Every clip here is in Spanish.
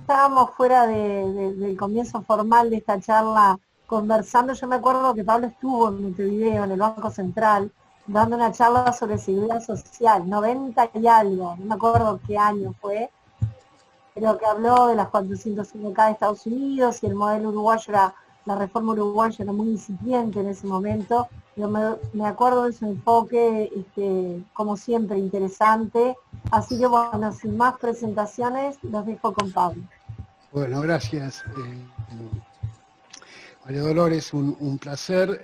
estábamos fuera del comienzo formal de esta charla conversando, yo me acuerdo que Pablo estuvo en Montevideo, en el Banco Central, dando una charla sobre seguridad social, 90 y algo, no me acuerdo qué año fue, pero que habló de las 405K de Estados Unidos y el modelo uruguayo era, la reforma uruguaya era muy incipiente en ese momento. Yo me acuerdo de su enfoque, como siempre, interesante. Así que bueno, sin más presentaciones, los dejo con Pablo. Bueno, gracias. María Dolores, un placer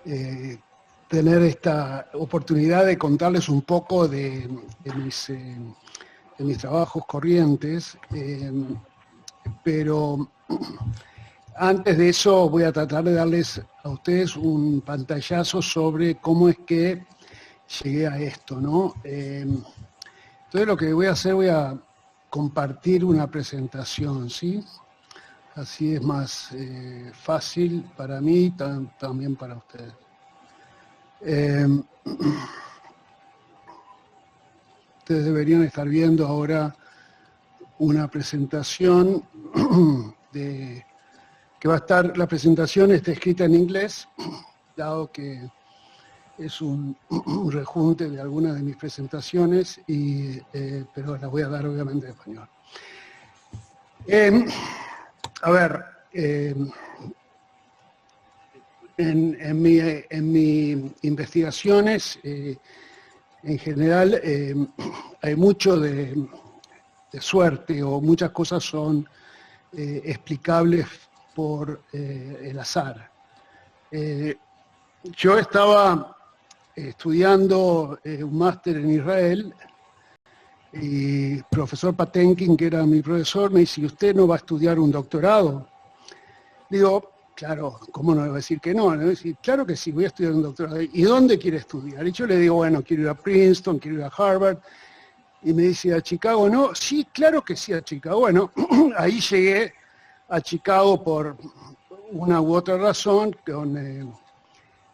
tener esta oportunidad de contarles un poco de mis trabajos corrientes, pero antes de eso voy a tratar de darles a ustedes un pantallazo sobre cómo es que llegué a esto, ¿no? Entonces lo que voy a hacer, voy a compartir una presentación, ¿sí? Así es más fácil para mí y también para ustedes. Ustedes deberían estar viendo ahora una presentación que va a estar, la presentación está escrita en inglés, dado que es un rejunte de algunas de mis presentaciones, pero las voy a dar obviamente en español. A ver, en mis investigaciones, en general, hay mucho de suerte, o muchas cosas son explicables por el azar. Yo estaba estudiando un máster en Israel, y el profesor Patenkin, que era mi profesor, me dice: ¿y usted no va a estudiar un doctorado? Digo, claro, ¿cómo no le va a decir que no? Le voy a decir, claro que sí, voy a estudiar un doctorado. ¿Y dónde quiere estudiar? Y yo le digo, bueno, quiero ir a Princeton, quiero ir a Harvard. Y me dice, ¿a Chicago no? Sí, claro que sí, a Chicago. Bueno, ahí llegué a Chicago por una u otra razón,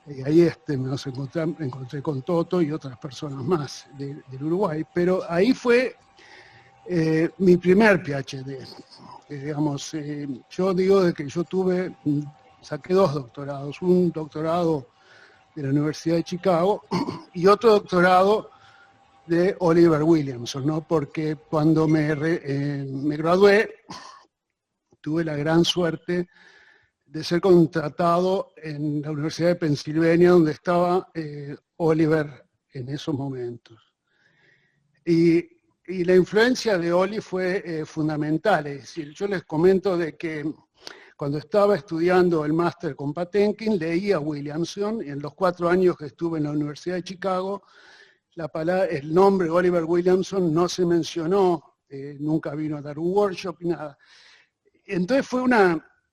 y ahí me encontré con Toto y otras personas más del Uruguay, pero ahí fue mi primer PhD. Digamos, yo digo de que yo saqué 2 doctorados, un doctorado de la Universidad de Chicago y otro doctorado de Oliver Williamson, ¿no? Porque cuando me gradué, tuve la gran suerte de ser contratado en la Universidad de Pensilvania, donde estaba Oliver en esos momentos. Y la influencia de Oli fue fundamental. Es decir, yo les comento de que cuando estaba estudiando el máster con Patenkin, leía a Williamson, y en los 4 años que estuve en la Universidad de Chicago, el nombre Oliver Williamson no se mencionó, nunca vino a dar un workshop, nada. Entonces fue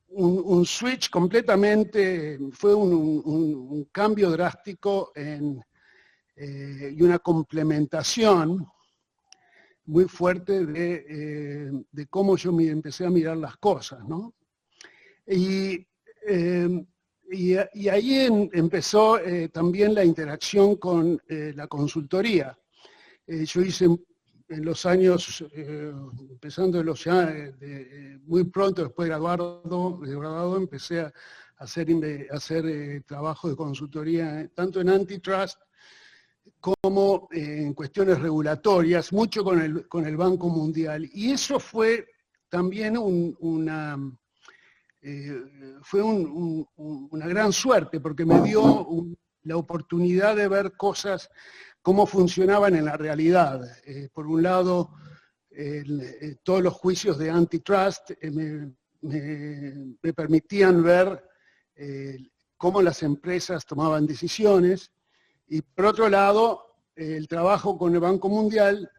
un switch completamente, fue un cambio drástico y una complementación muy fuerte de cómo yo empecé a mirar las cosas, ¿no? Y ahí empezó también la interacción con la consultoría. Yo hice en los años, empezando muy pronto después de graduado, empecé a hacer trabajo de consultoría, tanto en antitrust como en cuestiones regulatorias, mucho con el Banco Mundial. Y eso fue también una gran suerte, porque me dio la oportunidad de ver cosas, cómo funcionaban en la realidad. Por un lado, todos los juicios de antitrust me permitían ver cómo las empresas tomaban decisiones, y por otro lado, el trabajo con el Banco Mundial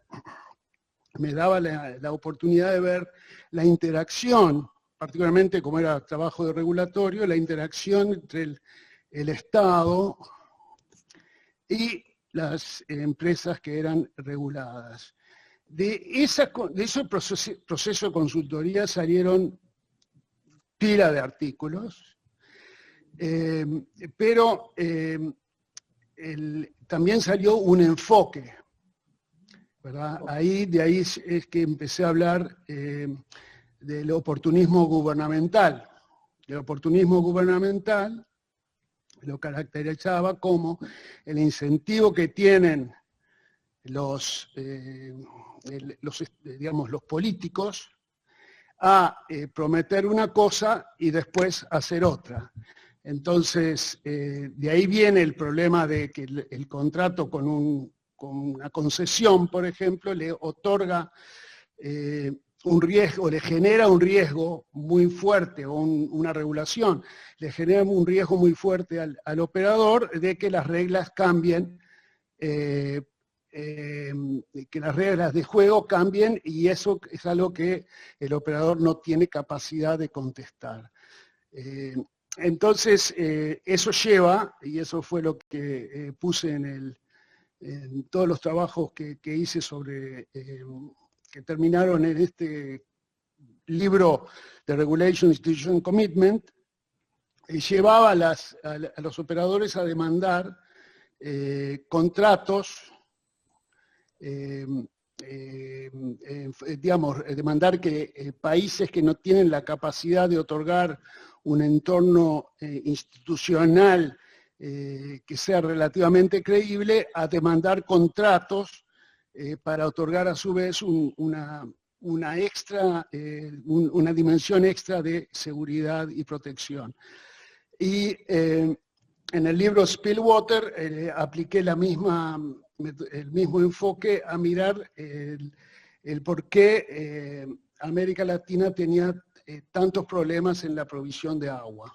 me daba la oportunidad de ver la interacción, particularmente como era trabajo de regulatorio, la interacción entre el Estado y las empresas que eran reguladas. De ese proceso de consultoría salieron pila de artículos, pero también salió un enfoque ¿verdad? De ahí es que empecé a hablar del oportunismo gubernamental. El oportunismo gubernamental lo caracterizaba como el incentivo que tienen digamos, los políticos a prometer una cosa y después hacer otra. Entonces, de ahí viene el problema de que el contrato con una concesión, por ejemplo, le otorga un riesgo, le genera un riesgo muy fuerte, o una regulación, le genera un riesgo muy fuerte al operador de que las reglas cambien, que las reglas de juego cambien, y eso es algo que el operador no tiene capacidad de contestar. Entonces, eso lleva, y eso fue lo que puse en todos los trabajos que hice sobre, que terminaron en este libro de Regulation Institution Commitment, llevaba a los operadores a demandar contratos, digamos, demandar que países que no tienen la capacidad de otorgar un entorno institucional que sea relativamente creíble, a demandar contratos para otorgar a su vez una dimensión extra de seguridad y protección. Y en el libro Spillwater apliqué el mismo enfoque a mirar el por qué América Latina tenía tantos problemas en la provisión de agua.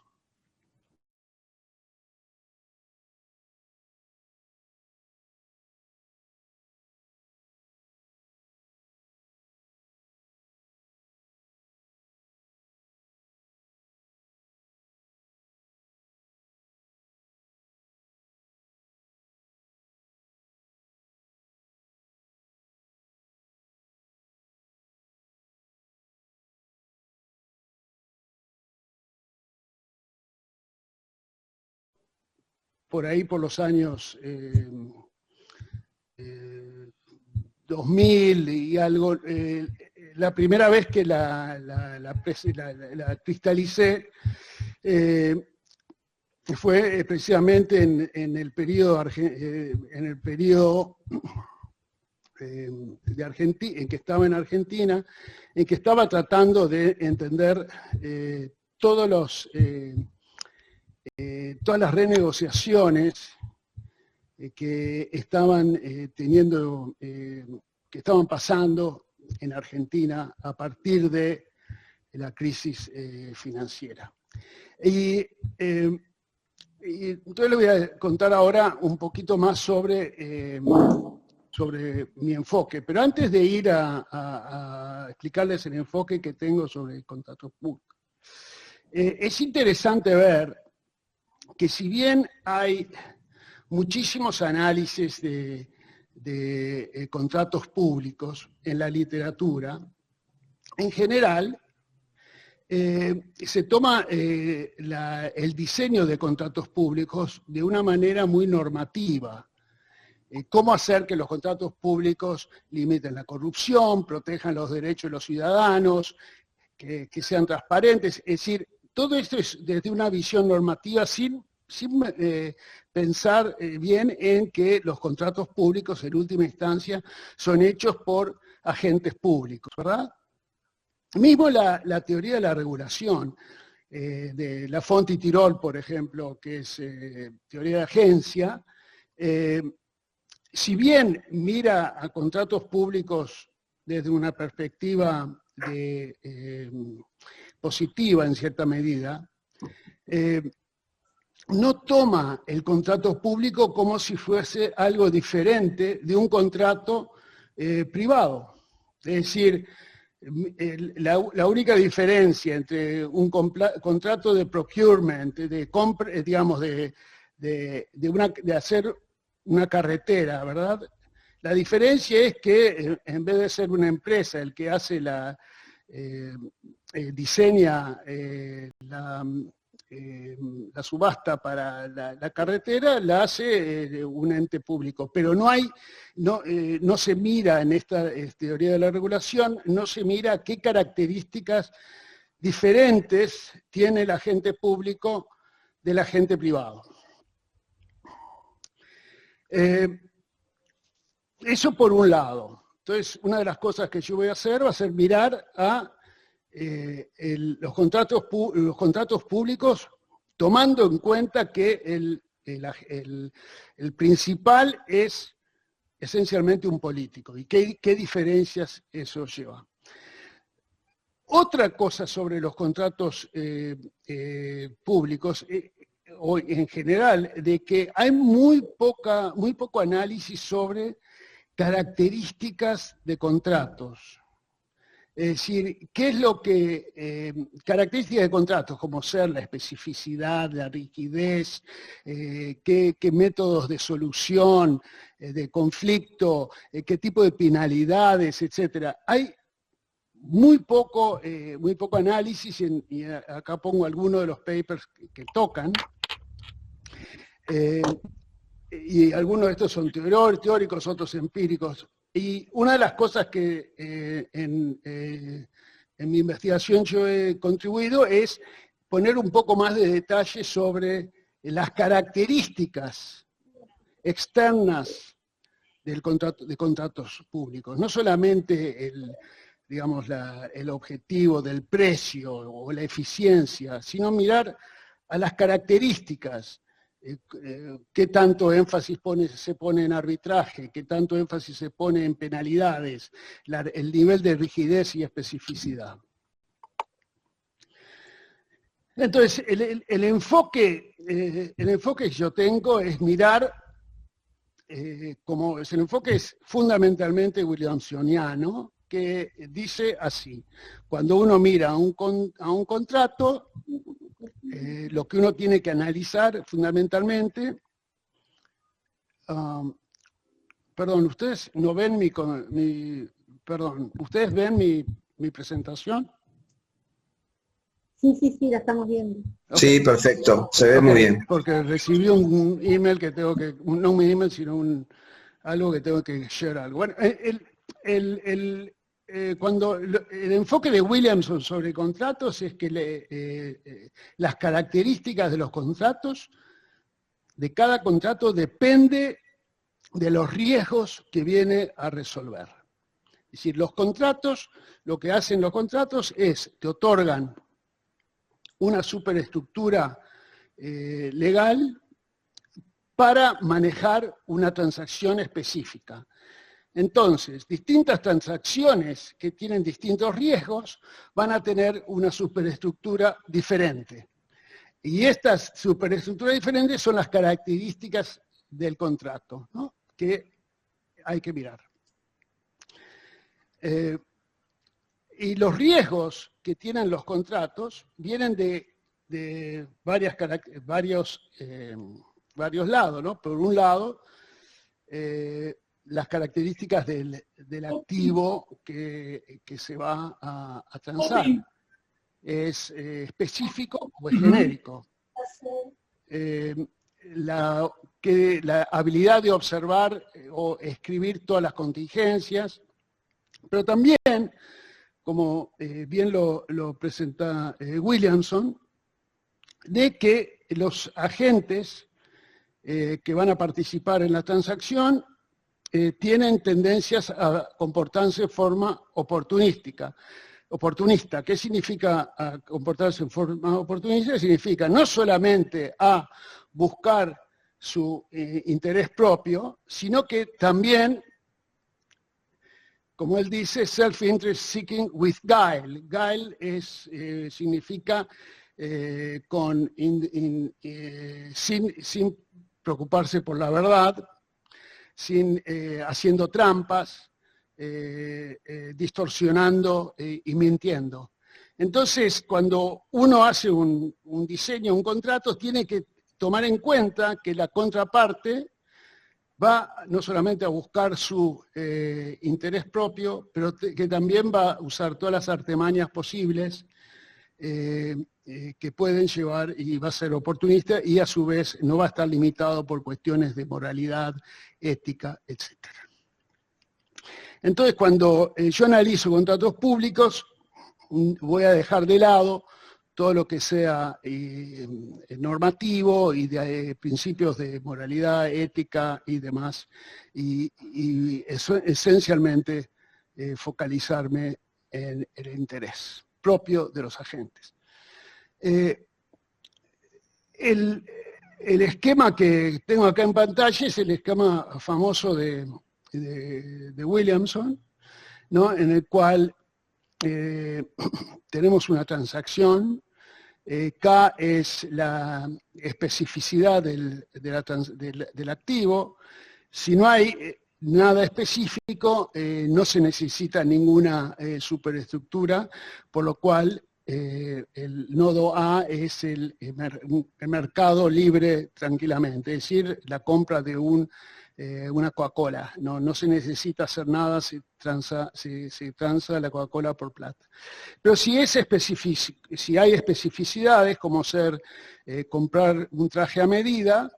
Por ahí, por los años 2000 y algo, la primera vez que la cristalicé fue precisamente en el periodo de Argentina, en que estaba en Argentina, en que estaba tratando de entender todas las renegociaciones que estaban que estaban pasando en Argentina a partir de la crisis financiera. Y entonces le voy a contar ahora un poquito más sobre mi enfoque, pero antes de ir a explicarles el enfoque que tengo sobre contratos públicos, es interesante ver que si bien hay muchísimos análisis de contratos públicos en la literatura, en general se toma el diseño de contratos públicos de una manera muy normativa. Cómo hacer que los contratos públicos limiten la corrupción, protejan los derechos de los ciudadanos, que sean transparentes. Es decir, todo esto es desde una visión normativa sin pensar bien en que los contratos públicos en última instancia son hechos por agentes públicos, ¿verdad? Mismo la teoría de la regulación, de La Font y Tirol, por ejemplo, que es teoría de agencia, si bien mira a contratos públicos desde una perspectiva positiva en cierta medida, no toma el contrato público como si fuese algo diferente de un contrato privado. Es decir, la única diferencia entre un contrato de procurement, de compra, digamos, de hacer una carretera, ¿verdad? La diferencia es que en vez de ser una empresa el que hace diseña la subasta para la carretera la hace un ente público, pero no se mira en esta teoría de la regulación, no se mira qué características diferentes tiene el agente público del agente privado. Eso por un lado. Entonces, una de las cosas que yo voy a hacer va a ser mirar a los contratos públicos, tomando en cuenta que el principal es esencialmente un político, y qué diferencias eso lleva. Otra cosa sobre los contratos públicos, o en general, de que hay muy poco análisis sobre características de contratos. Es decir, ¿qué es lo que, características de contratos, como ser la especificidad, la rigidez, qué métodos de solución, de conflicto, qué tipo de penalidades, etcétera? Hay muy poco análisis, y acá pongo algunos de los papers que tocan, y algunos de estos son teóricos, otros empíricos. Y una de las cosas que en mi investigación yo he contribuido es poner un poco más de detalle sobre las características externas de contratos públicos. No solamente el objetivo del precio o la eficiencia, sino mirar a las características. ¿Qué tanto énfasis se pone en arbitraje? ¿Qué tanto énfasis se pone en penalidades? El nivel de rigidez y especificidad. Entonces, el enfoque que yo tengo es mirar, el enfoque es fundamentalmente williamsoniano, que dice así: cuando uno mira a un contrato, lo que uno tiene que analizar fundamentalmente, perdón, ustedes no ven ¿ustedes ven mi presentación? Sí, la estamos viendo. Okay. Sí, perfecto, se ve muy bien. Porque recibí un email que tengo que, no un email, sino algo que tengo que share algo. Bueno, cuando el enfoque de Williamson sobre contratos es que las características de los contratos, de cada contrato, depende de los riesgos que viene a resolver. Es decir, los contratos, lo que hacen los contratos es, te otorgan una superestructura legal para manejar una transacción específica. Entonces, distintas transacciones que tienen distintos riesgos van a tener una superestructura diferente. Y estas superestructuras diferentes son las características del contrato, ¿no?, que hay que mirar. Y los riesgos que tienen los contratos vienen de varios lados, ¿no? Por un lado, las características del activo que se va a transar. ¿Es específico o es genérico? La habilidad de observar o escribir todas las contingencias, pero también, como bien lo presenta Williamson, de que los agentes que van a participar en la transacción tienen tendencias a comportarse de forma oportunista. ¿Qué significa comportarse en forma oportunista? Significa no solamente a buscar su interés propio, sino que también, como él dice, self-interest seeking with guile. Guile significa sin preocuparse por la verdad, haciendo trampas, distorsionando y mintiendo. Entonces, cuando uno hace un diseño, un contrato, tiene que tomar en cuenta que la contraparte va no solamente a buscar su interés propio, pero que también va a usar todas las artimañas posibles que pueden llevar, y va a ser oportunista, y a su vez no va a estar limitado por cuestiones de moralidad, ética, etc. Entonces, cuando yo analizo contratos públicos, voy a dejar de lado todo lo que sea normativo y de principios de moralidad, ética y demás, y eso, esencialmente focalizarme en el interés propio de los agentes. El esquema que tengo acá en pantalla es el esquema famoso de Williamson, ¿no? En el cual tenemos una transacción, K es la especificidad del activo. Si no hay nada específico, no se necesita ninguna superestructura, por lo cual el nodo A es el mercado libre tranquilamente, es decir, la compra de una Coca-Cola. No se necesita hacer nada, se transa la Coca-Cola por plata. Pero si hay especificidades, como comprar un traje a medida,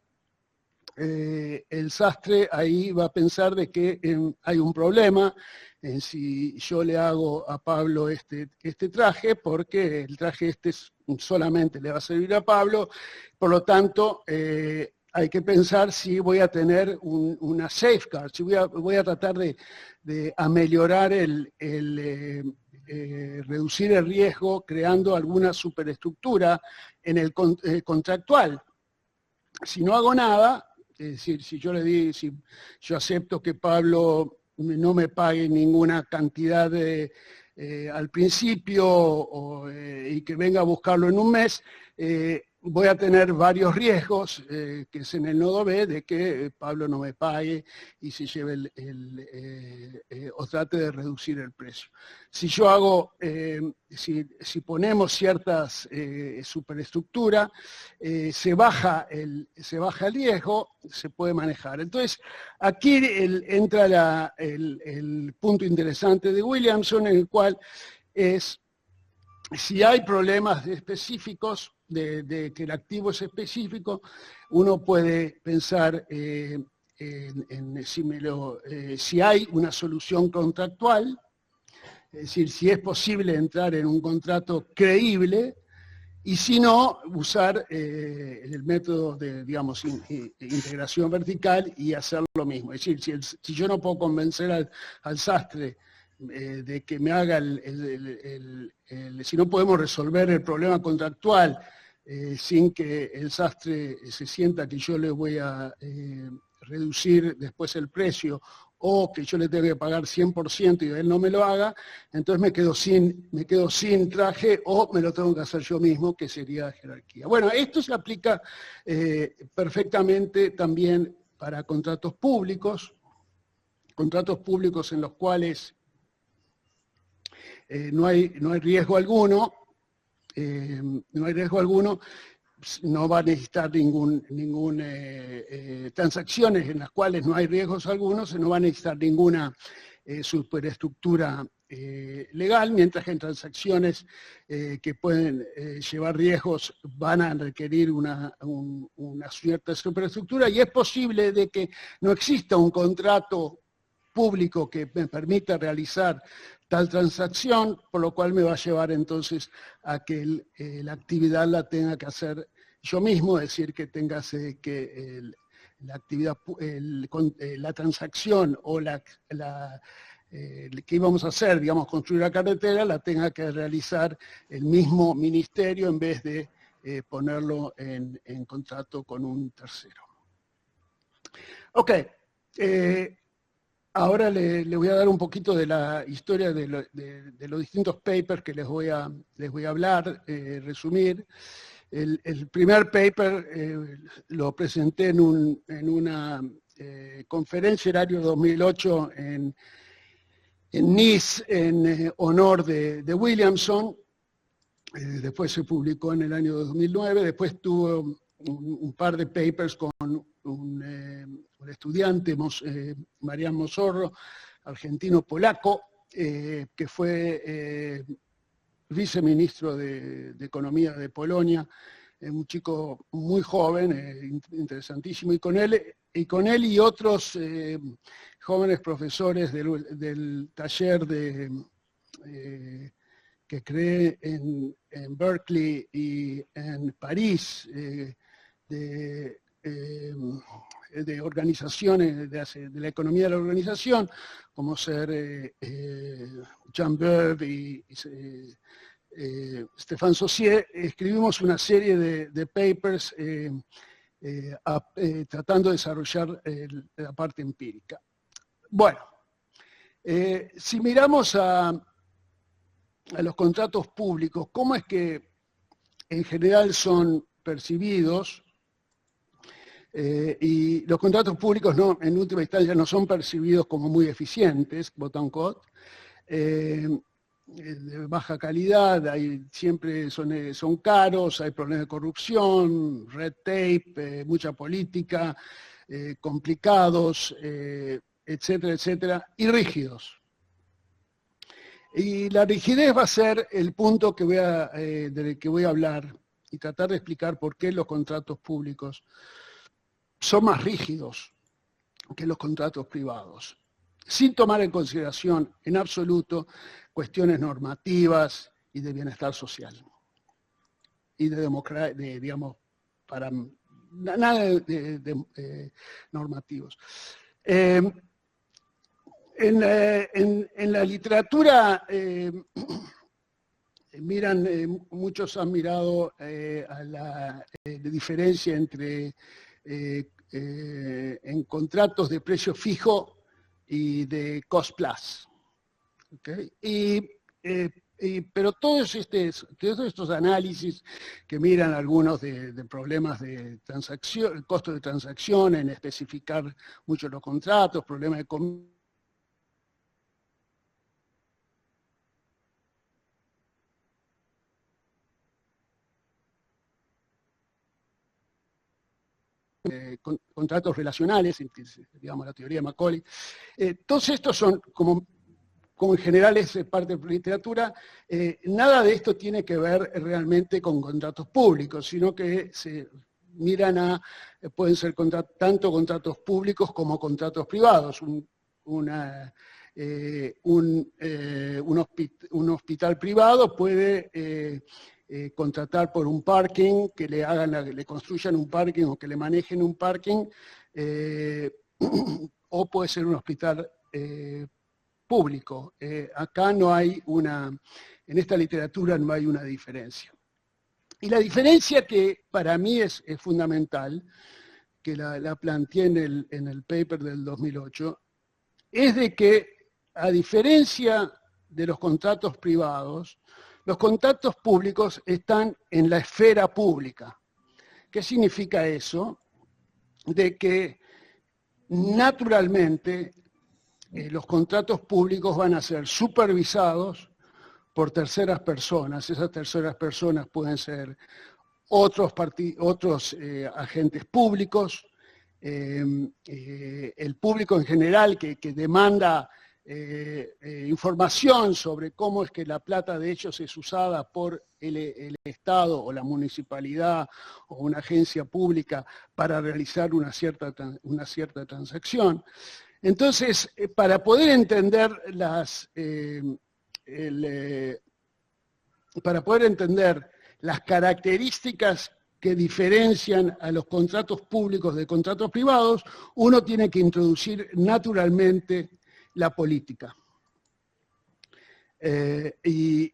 el sastre ahí va a pensar de que hay un problema si yo le hago a Pablo este traje, porque el traje solamente le va a servir a Pablo, por lo tanto hay que pensar si voy a tener una safeguard, si voy a tratar de ameliorar reducir el riesgo creando alguna superestructura en el contractual. Si no hago nada, es decir, si yo acepto que Pablo no me pague ninguna cantidad al principio y que venga a buscarlo en un mes, voy a tener varios riesgos, que es en el nodo B, de que Pablo no me pague y se lleve o trate de reducir el precio. Si yo hago, si ponemos ciertas superestructura, se baja el riesgo, se puede manejar. Entonces, aquí entra el punto interesante de Williamson, en el cual es, si hay problemas específicos, de que el activo es específico, uno puede pensar si hay una solución contractual, es decir, si es posible entrar en un contrato creíble, y si no, usar el método de, digamos, integración vertical y hacer lo mismo. Es decir, si yo no puedo convencer al sastre de que me haga si no podemos resolver el problema contractual sin que el sastre se sienta que yo le voy a reducir después el precio, o que yo le tengo que pagar 100% y él no me lo haga, entonces me quedo sin traje, o me lo tengo que hacer yo mismo, que sería jerarquía. Bueno, esto se aplica perfectamente también para contratos públicos en los cuales no hay riesgo alguno, no va a necesitar transacciones en las cuales no hay riesgos algunos, no va a necesitar ninguna superestructura legal, mientras que en transacciones que pueden llevar riesgos van a requerir una cierta superestructura, y es posible de que no exista un contrato público que me permita realizar tal transacción, por lo cual me va a llevar entonces a que la actividad la tenga que hacer yo mismo, es decir, que la transacción o que íbamos a hacer, digamos, construir la carretera, la tenga que realizar el mismo ministerio en vez de ponerlo en contrato con un tercero. Ok. Ahora le voy a dar un poquito de la historia de los distintos papers que les voy a hablar, resumir. El primer paper lo presenté en una conferencia en el año 2008 en Nice, en honor de Williamson. Después se publicó en el año 2009. Después tuvo un par de papers con un estudiante, Marián Mozorro, argentino-polaco, que fue viceministro de Economía de Polonia, un chico muy joven, interesantísimo, y con él y otros jóvenes profesores del taller que creé en Berkeley y en París, de organizaciones, de la economía de la organización, como ser Jean Beuve y Stéphane Saucier, escribimos una serie de papers tratando de desarrollar la parte empírica. Bueno, si miramos a los contratos públicos, ¿cómo es que en general son percibidos? Y los contratos públicos en última instancia no son percibidos como muy eficientes, quote-unquote, de baja calidad, siempre son caros, hay problemas de corrupción, red tape, mucha política, complicados, etcétera, etcétera, y rígidos. Y la rigidez va a ser el punto del que voy a hablar y tratar de explicar por qué los contratos públicos son más rígidos que los contratos privados, sin tomar en consideración en absoluto cuestiones normativas y de bienestar social. Y de democracia, digamos, para nada de normativos. En la literatura, muchos han mirado a la diferencia entre en contratos de precio fijo y de cost plus. ¿Okay? Pero todos estos análisis que miran algunos de problemas de transacción, el costo de transacción, en especificar mucho los contratos, problemas de contratos relacionales, digamos la teoría de Macaulay. Todos estos son, como en general es parte de la literatura, nada de esto tiene que ver realmente con contratos públicos, sino que se miran pueden ser tanto contratos públicos como contratos privados. Un hospital privado puede contratar por un parking, que le construyan un parking o que le manejen un parking, o puede ser un hospital público. Acá no hay en esta literatura no hay una diferencia. Y la diferencia que para mí es fundamental, que la planteé en el paper del 2008, es de que, a diferencia de los contratos privados, los contratos públicos están en la esfera pública. ¿Qué significa eso? De que naturalmente los contratos públicos van a ser supervisados por terceras personas. Esas terceras personas pueden ser otros agentes públicos, el público en general que demanda información sobre cómo es que la plata de ellos es usada por el Estado o la municipalidad o una agencia pública para realizar una cierta transacción. Entonces, para poder entender las características que diferencian a los contratos públicos de contratos privados, uno tiene que introducir naturalmente la política. Y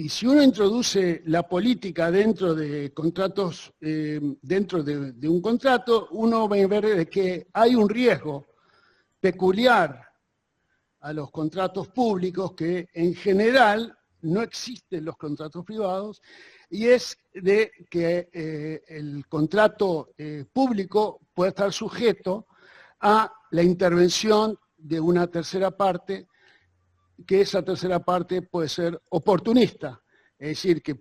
si uno introduce la política dentro de contratos, dentro de un contrato, uno va a ver que hay un riesgo peculiar a los contratos públicos que en general no existen en los contratos privados, y es de que el contrato público puede estar sujeto a la intervención de una tercera parte, que esa tercera parte puede ser oportunista, es decir, que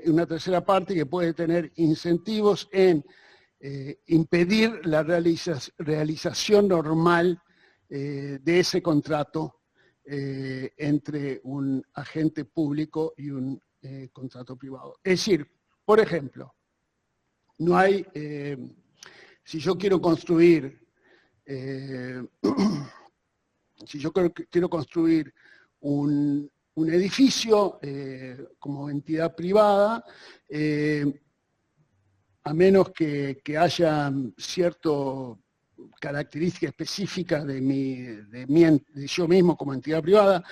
una tercera parte que puede tener incentivos en impedir la realización normal de ese contrato entre un agente público y un contrato privado. Es decir, por ejemplo, no hay, si yo quiero construir, quiero construir un edificio como entidad privada, a menos que haya cierta característica específica de yo mismo como entidad privada,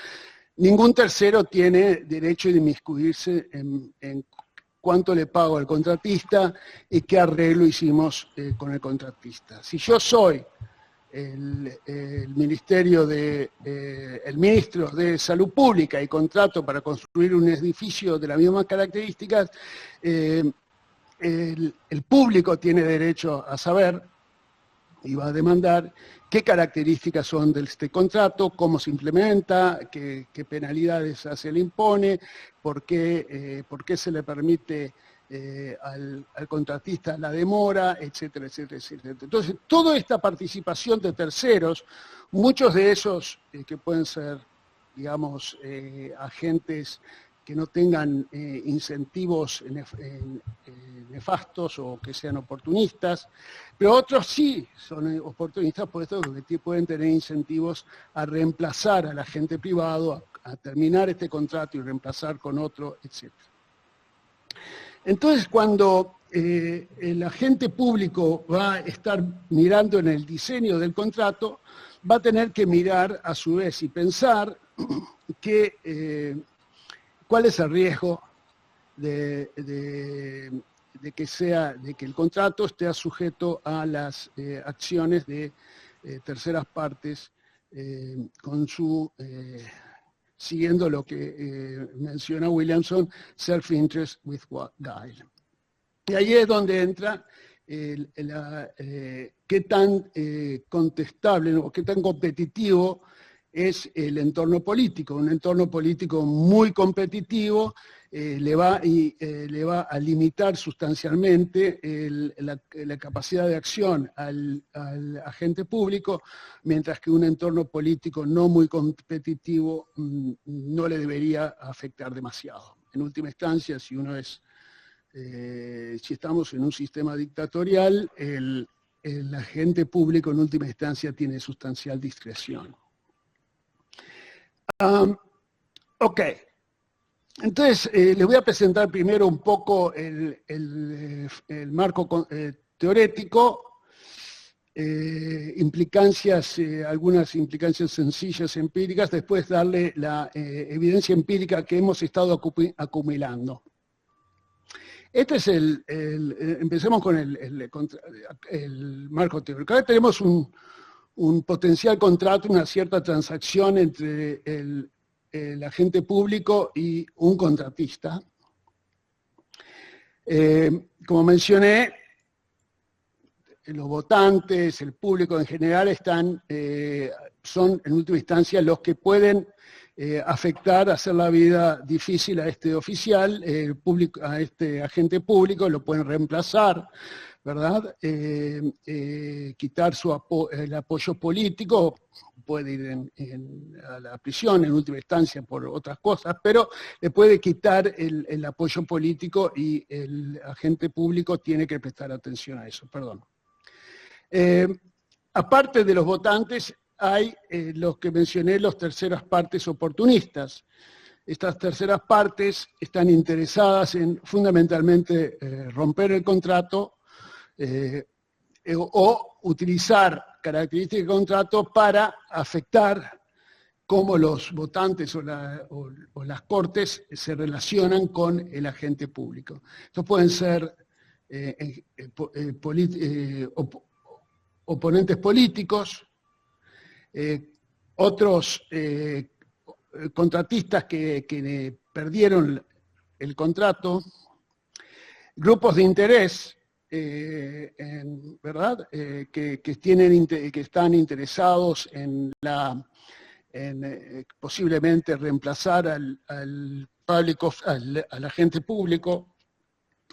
ningún tercero tiene derecho de inmiscuirse en cuánto le pago al contratista y qué arreglo hicimos con el contratista. Si yo soy el ministro de Salud Pública y contrato para construir un edificio de las mismas características, el público tiene derecho a saber y va a demandar qué características son de este contrato, cómo se implementa, qué penalidades se le impone, por qué se le permite al contratista la demora, etcétera, etcétera, etcétera. Entonces, toda esta participación de terceros, muchos de esos que pueden ser, digamos, agentes que no tengan incentivos nefastos o que sean oportunistas, pero otros sí son oportunistas, puesto que pueden tener incentivos a reemplazar al agente privado, a terminar este contrato y reemplazar con otro, etc. Entonces, cuando el agente público va a estar mirando en el diseño del contrato, va a tener que mirar a su vez y pensar cuál es el riesgo de que el contrato esté sujeto a las acciones de terceras partes siguiendo lo que menciona Williamson, self-interest with guile. Y ahí es donde entra qué tan contestable o qué tan competitivo es el entorno político. Un entorno político muy competitivo le va a limitar sustancialmente la capacidad de acción al agente público, mientras que un entorno político no muy competitivo no le debería afectar demasiado. En última instancia, si estamos en un sistema dictatorial, el agente público en última instancia tiene sustancial discreción. Ok, entonces les voy a presentar primero un poco el marco teórico, algunas implicancias sencillas empíricas, después darle la evidencia empírica que hemos estado acumulando. Este es empecemos con el marco teórico. Ahora tenemos un potencial contrato, una cierta transacción entre el agente público y un contratista. Como mencioné, los votantes, el público en general son en última instancia los que pueden afectar, hacer la vida difícil a este oficial, a este agente público, lo pueden reemplazar, ¿verdad? Quitar el apoyo político, puede ir a la prisión en última instancia por otras cosas, pero le puede quitar el apoyo político y el agente público tiene que prestar atención a eso, perdón. Aparte de los votantes, hay los que mencioné, los terceras partes oportunistas. Estas terceras partes están interesadas en fundamentalmente romper el contrato o utilizar características del contrato para afectar cómo los votantes o las cortes se relacionan con el agente público. Estos pueden ser oponentes políticos, otros contratistas que perdieron el contrato, grupos de interés, ¿verdad? Que están interesados en posiblemente reemplazar al agente público.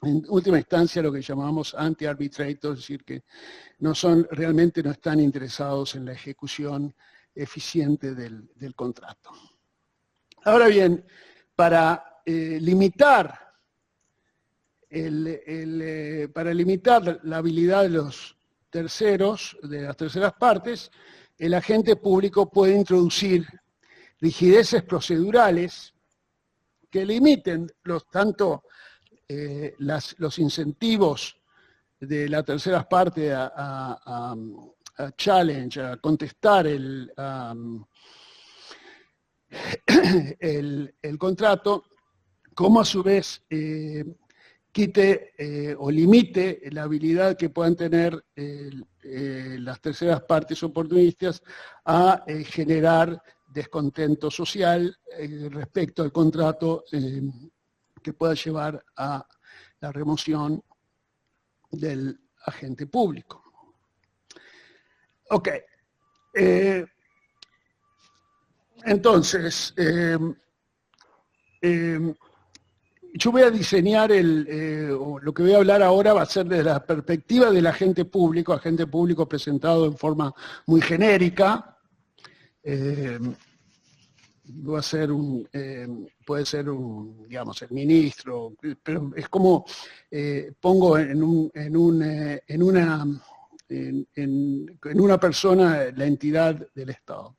En última instancia, lo que llamamos anti-arbitrators, es decir, que realmente no están interesados en la ejecución eficiente del contrato. Ahora bien, para limitar la habilidad de los terceros, de las terceras partes, el agente público puede introducir rigideces procedurales que limiten tanto los incentivos de las terceras partes a challenge, a contestar el contrato, como a su vez quite o limite la habilidad que puedan tener las terceras partes oportunistas a generar descontento social respecto al contrato que pueda llevar a la remoción del agente público. Ok. Entonces, yo voy a diseñar lo que voy a hablar ahora va a ser desde la perspectiva del agente público presentado en forma muy genérica. Va a ser puede ser digamos, el ministro, pero es como pongo en una persona la entidad del Estado.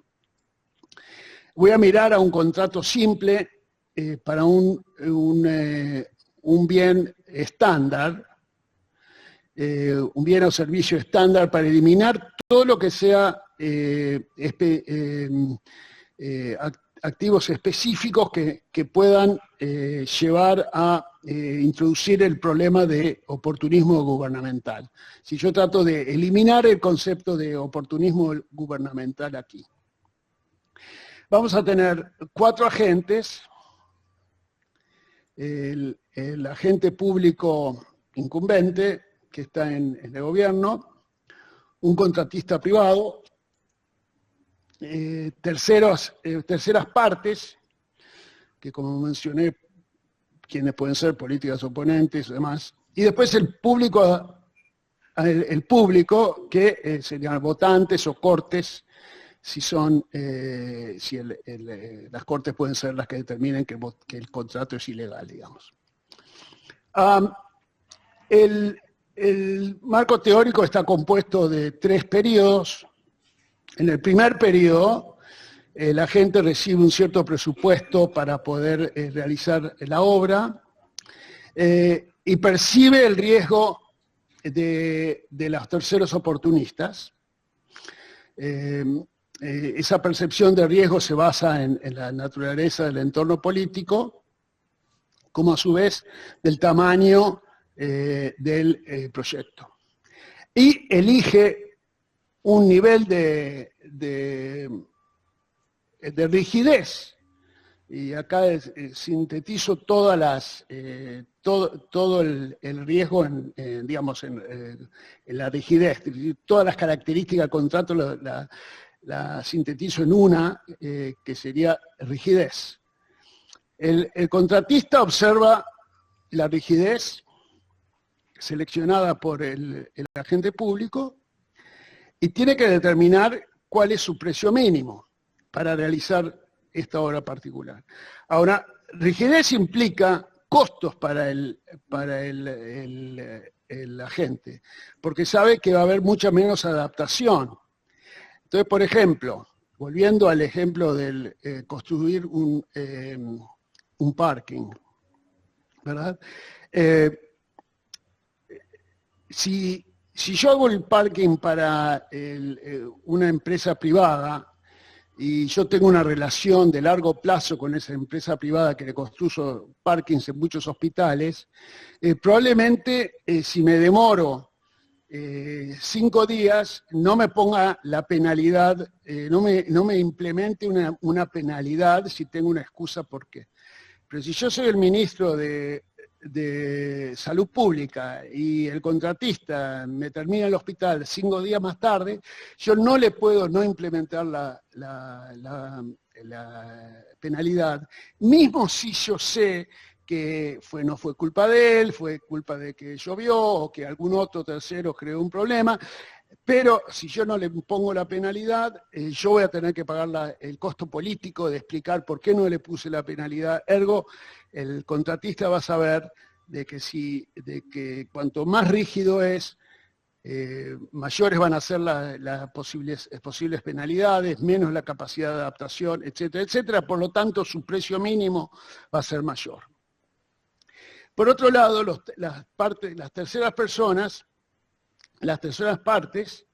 Voy a mirar a un contrato simple para un bien estándar, un bien o servicio estándar, para eliminar todo lo que sea activos específicos que puedan llevar a introducir el problema de oportunismo gubernamental. Si yo trato de eliminar el concepto de oportunismo gubernamental aquí. Vamos a tener 4 agentes: el agente público incumbente, que está en el gobierno, un contratista privado, terceras partes, que como mencioné, quienes pueden ser políticas oponentes y demás, y después el público que serían votantes o cortes, si las cortes pueden ser las que determinen que el contrato es ilegal, digamos. El marco teórico está compuesto de 3 periodos. En el primer periodo, el agente recibe un cierto presupuesto para poder realizar la obra y percibe el riesgo de los terceros oportunistas. Esa percepción de riesgo se basa en la naturaleza del entorno político, como a su vez del tamaño del proyecto. Y elige un nivel de rigidez. Y acá sintetizo todo el riesgo digamos, en la rigidez. Todas las características del contrato la sintetizo en una, que sería rigidez. El contratista observa la rigidez seleccionada por el agente público y tiene que determinar cuál es su precio mínimo para realizar esta obra particular. Ahora, rigidez implica costos para el agente, porque sabe que va a haber mucha menos adaptación. Entonces, por ejemplo, volviendo al ejemplo del construir un parking, ¿verdad? Si yo hago el parking para una empresa privada y yo tengo una relación de largo plazo con esa empresa privada que le construyo parkings en muchos hospitales, probablemente si me demoro 5 días, no me ponga la penalidad, no me implemente una penalidad si tengo una excusa por qué. Pero si yo soy el ministro de Salud Pública y el contratista me termina el hospital 5 días más tarde, yo no le puedo no implementar la penalidad, mismo si yo sé que no fue culpa de él, fue culpa de que llovió o que algún otro tercero creó un problema. Pero si yo no le pongo la penalidad, yo voy a tener que pagar el costo político de explicar por qué no le puse la penalidad. Ergo, el contratista va a saber de que cuanto más rígido es, mayores van a ser las posibles penalidades, menos la capacidad de adaptación, etcétera, etcétera. Por lo tanto, su precio mínimo va a ser mayor. Por otro lado, las terceras partes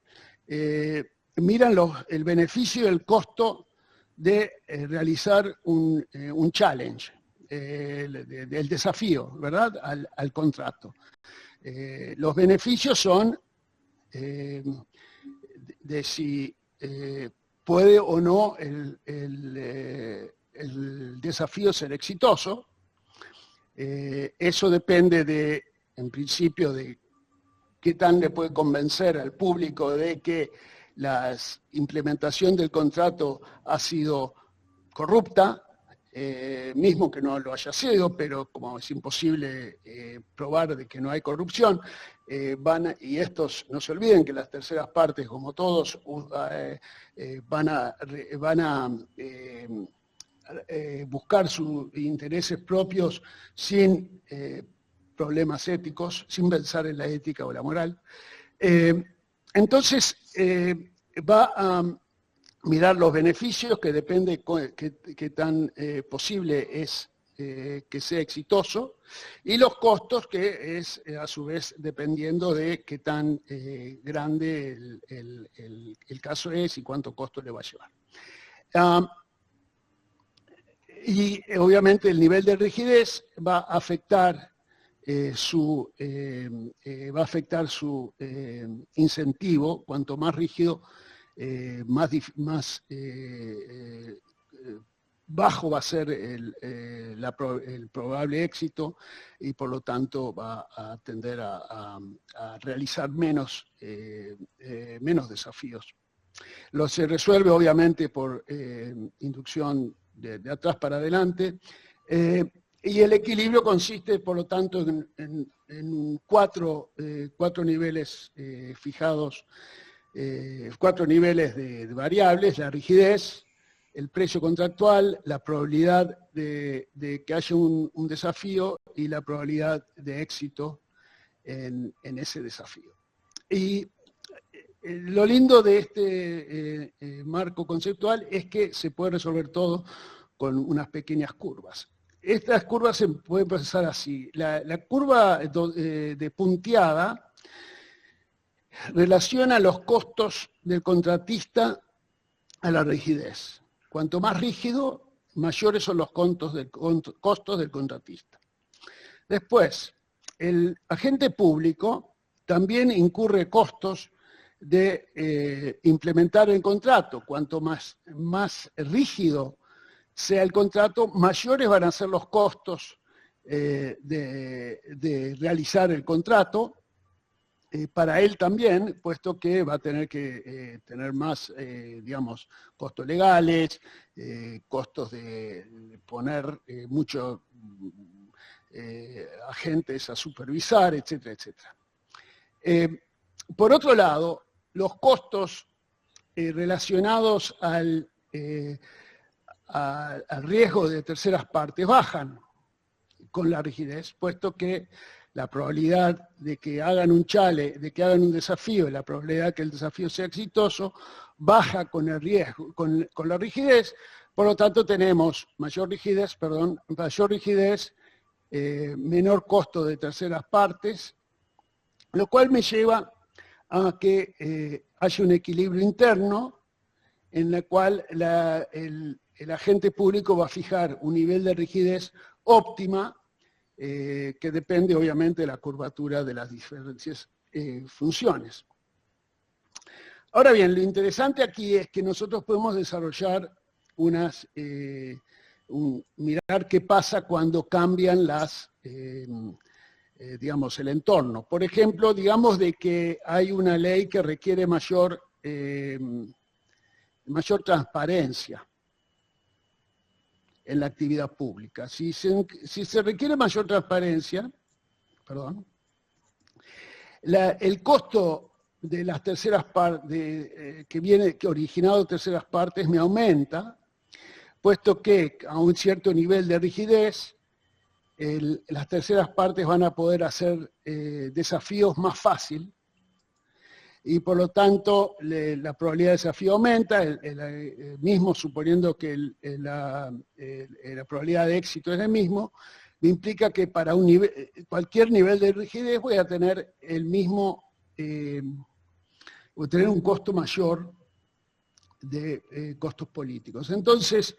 miran el beneficio y el costo de realizar un challenge, el desafío, ¿verdad?, al contrato. Los beneficios son de si puede o no el desafío ser exitoso. Eso depende en principio, de qué tan le puede convencer al público de que la implementación del contrato ha sido corrupta, mismo que no lo haya sido, pero como es imposible probar de que no hay corrupción, y estos, no se olviden que las terceras partes, como todos, van a buscar sus intereses propios sin problemas éticos, sin pensar en la ética o la moral. Entonces, va a mirar los beneficios, que depende qué tan posible es que sea exitoso, y los costos, que es a su vez dependiendo de qué tan grande el caso es y cuánto costo le va a llevar. Y obviamente el nivel de rigidez va a afectar su incentivo. Cuanto más rígido, más bajo va a ser el probable éxito, y por lo tanto va a tender a realizar menos desafíos. Se resuelve obviamente por inducción de atrás para adelante, y el equilibrio consiste, por lo tanto, en cuatro niveles fijados, 4 niveles de variables: la rigidez, el precio contractual, la probabilidad de que haya un desafío y la probabilidad de éxito en ese desafío. Y lo lindo de este marco conceptual es que se puede resolver todo con unas pequeñas curvas. Estas curvas se pueden procesar así. La curva de punteada relaciona los costos del contratista a la rigidez. Cuanto más rígido, mayores son los costos del contratista. Después, el agente público también incurre costos de implementar el contrato. Cuanto más rígido sea el contrato, mayores van a ser los costos de realizar el contrato, para él también, puesto que va a tener que tener más, digamos, costos legales, costos de poner muchos agentes a supervisar, etcétera, etcétera. Por otro lado, los costos relacionados al riesgo de terceras partes bajan con la rigidez, puesto que la probabilidad de que hagan un desafío, y la probabilidad de que el desafío sea exitoso, baja con el riesgo, con la rigidez. Por lo tanto, tenemos mayor rigidez, menor costo de terceras partes, lo cual me lleva a que haya un equilibrio interno en el cual el agente público va a fijar un nivel de rigidez óptima, que depende obviamente de la curvatura de las diferentes funciones. Ahora bien, lo interesante aquí es que nosotros podemos desarrollar mirar qué pasa cuando cambian digamos, el entorno. Por ejemplo, digamos de que hay una ley que requiere mayor transparencia en la actividad pública. Si se requiere mayor transparencia, el costo de las terceras partes, que originado de terceras partes me aumenta, puesto que a un cierto nivel de rigidez, las terceras partes van a poder hacer desafíos más fácil, y por lo tanto la probabilidad de desafío aumenta, mismo suponiendo que la probabilidad de éxito es el mismo, me implica que para cualquier nivel de rigidez voy a tener el mismo, voy a tener un costo mayor de costos políticos. Entonces,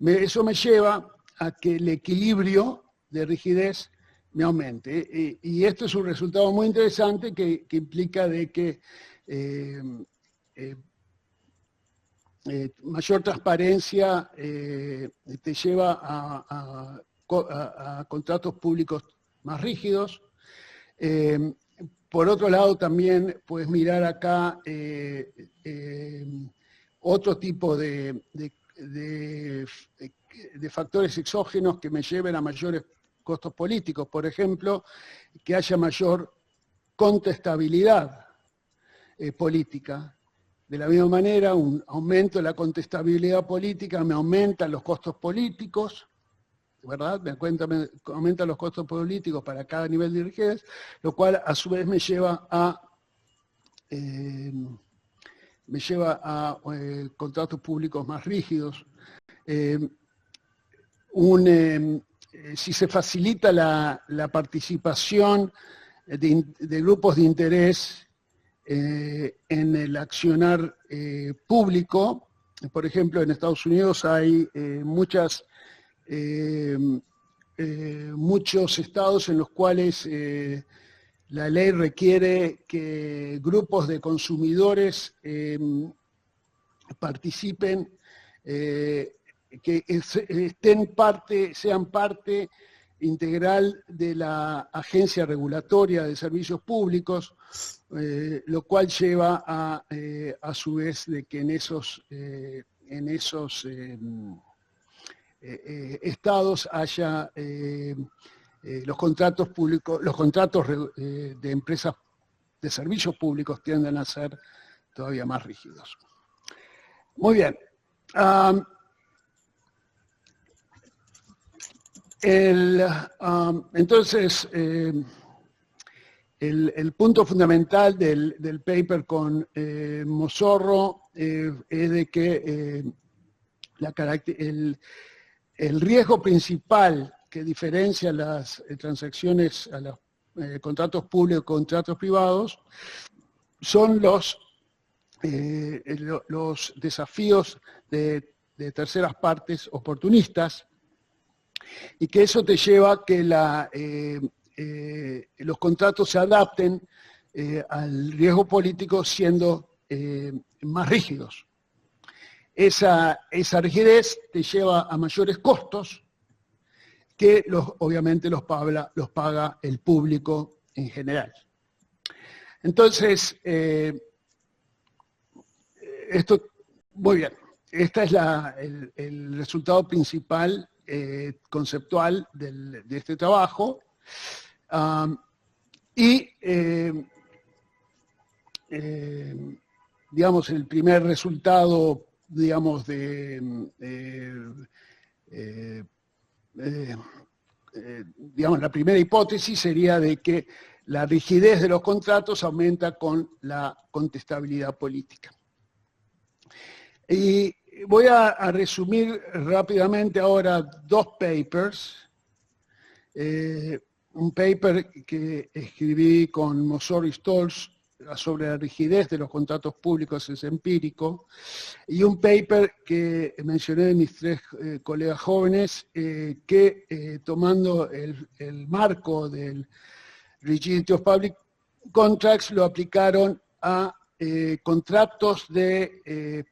eso me lleva a que el equilibrio de rigidez me aumente. Y esto es un resultado muy interesante que implica de que mayor transparencia te lleva a contratos públicos más rígidos. Por otro lado, también puedes mirar acá otro tipo de factores exógenos que me lleven a mayores costos políticos. Por ejemplo, que haya mayor contestabilidad política. De la misma manera, un aumento de la contestabilidad política me aumenta los costos políticos, ¿verdad? Aumenta los costos políticos para cada nivel de rigidez, lo cual a su vez me lleva a contratos públicos más rígidos. Si se facilita la participación de grupos de interés en el accionar público, por ejemplo, en Estados Unidos hay muchos estados en los cuales la ley requiere que grupos de consumidores participen, que sean parte integral de la agencia regulatoria de servicios públicos, lo cual lleva a su vez de que en esos estados haya los contratos públicos, los contratos de empresas de servicios públicos tienden a ser todavía más rígidos. Muy bien. Entonces, el punto fundamental del paper con Mozorro es de que el riesgo principal que diferencia las transacciones a los contratos públicos y contratos privados son los desafíos de terceras partes oportunistas, y que eso te lleva a que los contratos se adapten al riesgo político siendo más rígidos. Esa rigidez te lleva a mayores costos que obviamente los paga el público en general. Entonces, esto, muy bien, este es el resultado principal conceptual de este trabajo. Digamos, el primer resultado, digamos, digamos, la primera hipótesis sería de que la rigidez de los contratos aumenta con la contestabilidad política. Y voy a resumir rápidamente ahora dos papers. Un paper que escribí con Mozorro y Stolz sobre la rigidez de los contratos públicos, es empírico, y un paper que mencioné de mis tres colegas jóvenes, que tomando el marco del Rigidity of Public Contracts lo aplicaron a contratos de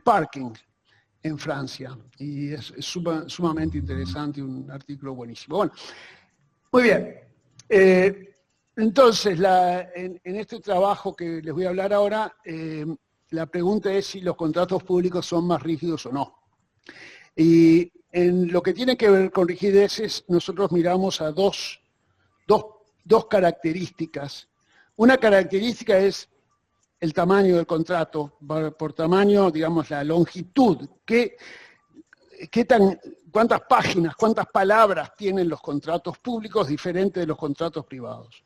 parking en Francia, y es sumamente interesante, un artículo buenísimo. Bueno, muy bien. Entonces, en este trabajo que les voy a hablar ahora, la pregunta es si los contratos públicos son más rígidos o no. Y en lo que tiene que ver con rigideces, nosotros miramos a dos características. Una característica es el tamaño del contrato, por tamaño, digamos, la longitud, cuántas páginas, cuántas palabras tienen los contratos públicos diferentes de los contratos privados.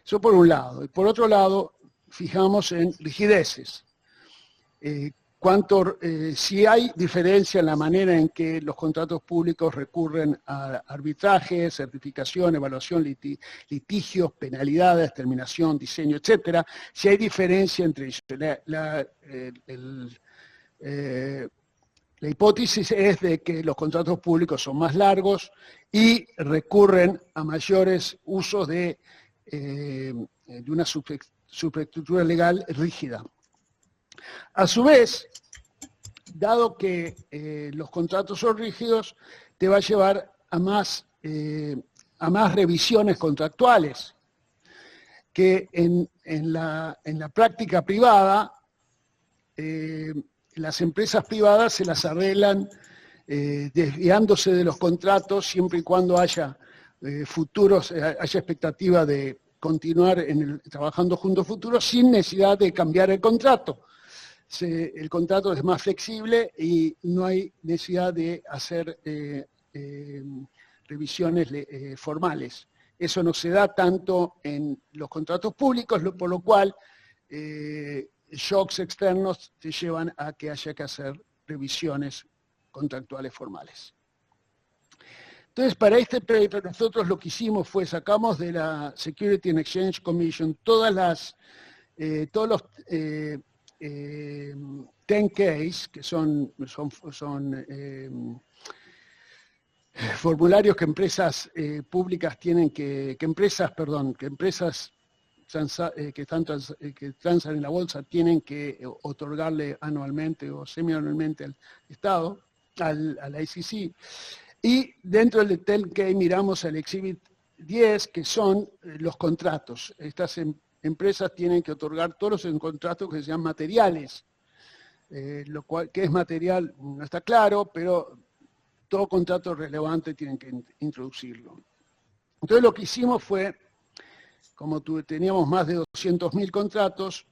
Eso por un lado. Y por otro lado, fijamos en rigideces. Si hay diferencia en la manera en que los contratos públicos recurren a arbitraje, certificación, evaluación, litigios, penalidades, terminación, diseño, etcétera, si hay diferencia entre ellos. La hipótesis es de que los contratos públicos son más largos y recurren a mayores usos de una superestructura legal rígida. A su vez, dado que los contratos son rígidos, te va a llevar a más revisiones contractuales, que en la práctica privada, las empresas privadas se las arreglan desviándose de los contratos siempre y cuando haya haya expectativa de continuar trabajando juntos futuros sin necesidad de cambiar el contrato. El contrato es más flexible y no hay necesidad de hacer revisiones formales. Eso no se da tanto en los contratos públicos, por lo cual shocks externos te llevan a que haya que hacer revisiones contractuales formales. Entonces, para este paper nosotros lo que hicimos fue sacamos de la Security and Exchange Commission todos los 10Ks, que son formularios que empresas públicas tienen que transan en la bolsa tienen que otorgarle anualmente o semianualmente al Estado, a la SEC. Y dentro del 10K miramos al Exhibit 10, que son los contratos. Estas empresas tienen que otorgar todos los contratos que sean materiales. Lo cual, que es material, no está claro, pero todo contrato relevante tienen que introducirlo. Entonces lo que hicimos fue, como teníamos más de 200.000 contratos,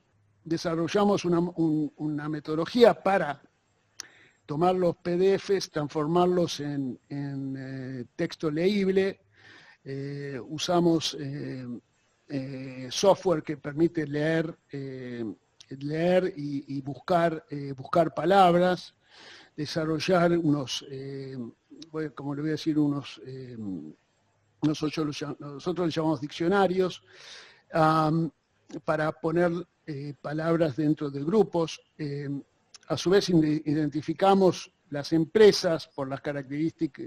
desarrollamos una metodología para tomar los PDFs, transformarlos en texto leíble. Usamos software que permite leer y buscar palabras, desarrollar nosotros les llamamos diccionarios, para poner palabras dentro de grupos. A su vez identificamos las empresas por las características,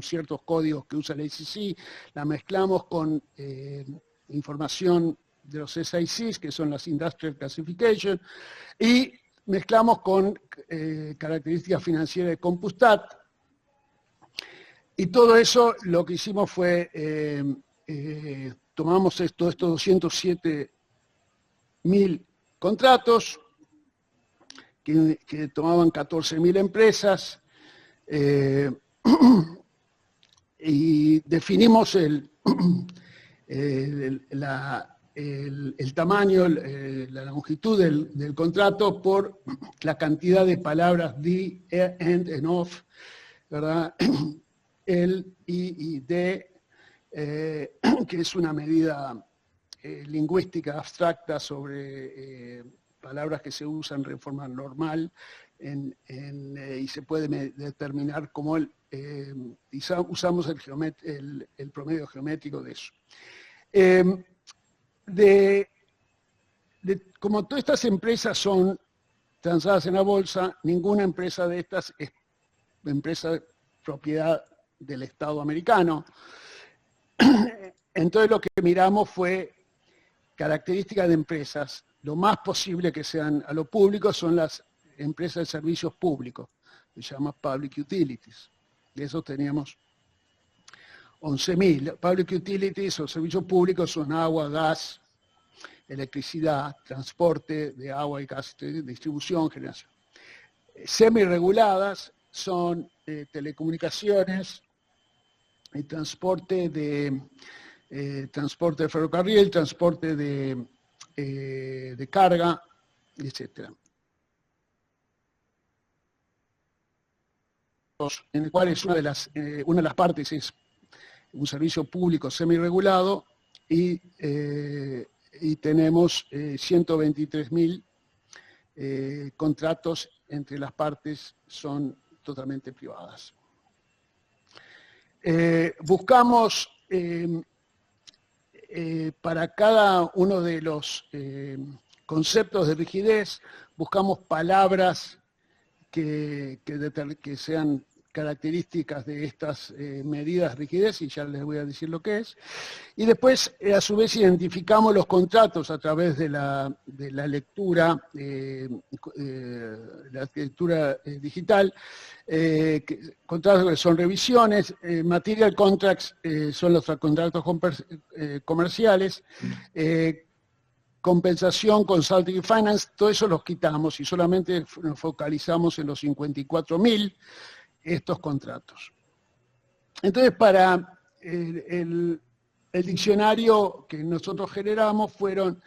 ciertos códigos que usa la SEC, la mezclamos con información de los SICs, que son las Industrial Classification, y mezclamos con características financieras de Compustat. Y todo eso lo que hicimos fue, tomamos estos 207.000 contratos, que tomaban 14.000 empresas, y definimos el tamaño, la longitud del contrato por la cantidad de palabras the, and of, ¿verdad? El, y de, que es una medida lingüística abstracta sobre palabras que se usan de forma normal y se puede determinar como usamos el promedio geométrico de eso. Como todas estas empresas son transadas en la bolsa, ninguna empresa de estas es empresa propiedad del Estado americano. Entonces lo que miramos fue características de empresas. Lo más posible que sean a lo público son las empresas de servicios públicos, se llama Public Utilities. De esos teníamos 11.000. Public Utilities o servicios públicos son agua, gas, electricidad, transporte de agua y gas, distribución, generación. Semi-reguladas son telecomunicaciones, transporte de ferrocarril, transporte de carga, etc. En el cual es una de las partes es un servicio público semi-regulado y tenemos 123.000 contratos entre las partes son totalmente privadas. Buscamos para cada uno de los conceptos de rigidez, buscamos palabras que sean características de estas medidas de rigidez, y ya les voy a decir lo que es. Y después, a su vez, identificamos los contratos a través de la lectura, digital, contratos que son revisiones, material contracts son los contratos comerciales, compensación, consulting y finance, todo eso los quitamos y solamente nos focalizamos en los 54.000 estos contratos. Entonces, para el diccionario que nosotros generamos fueron,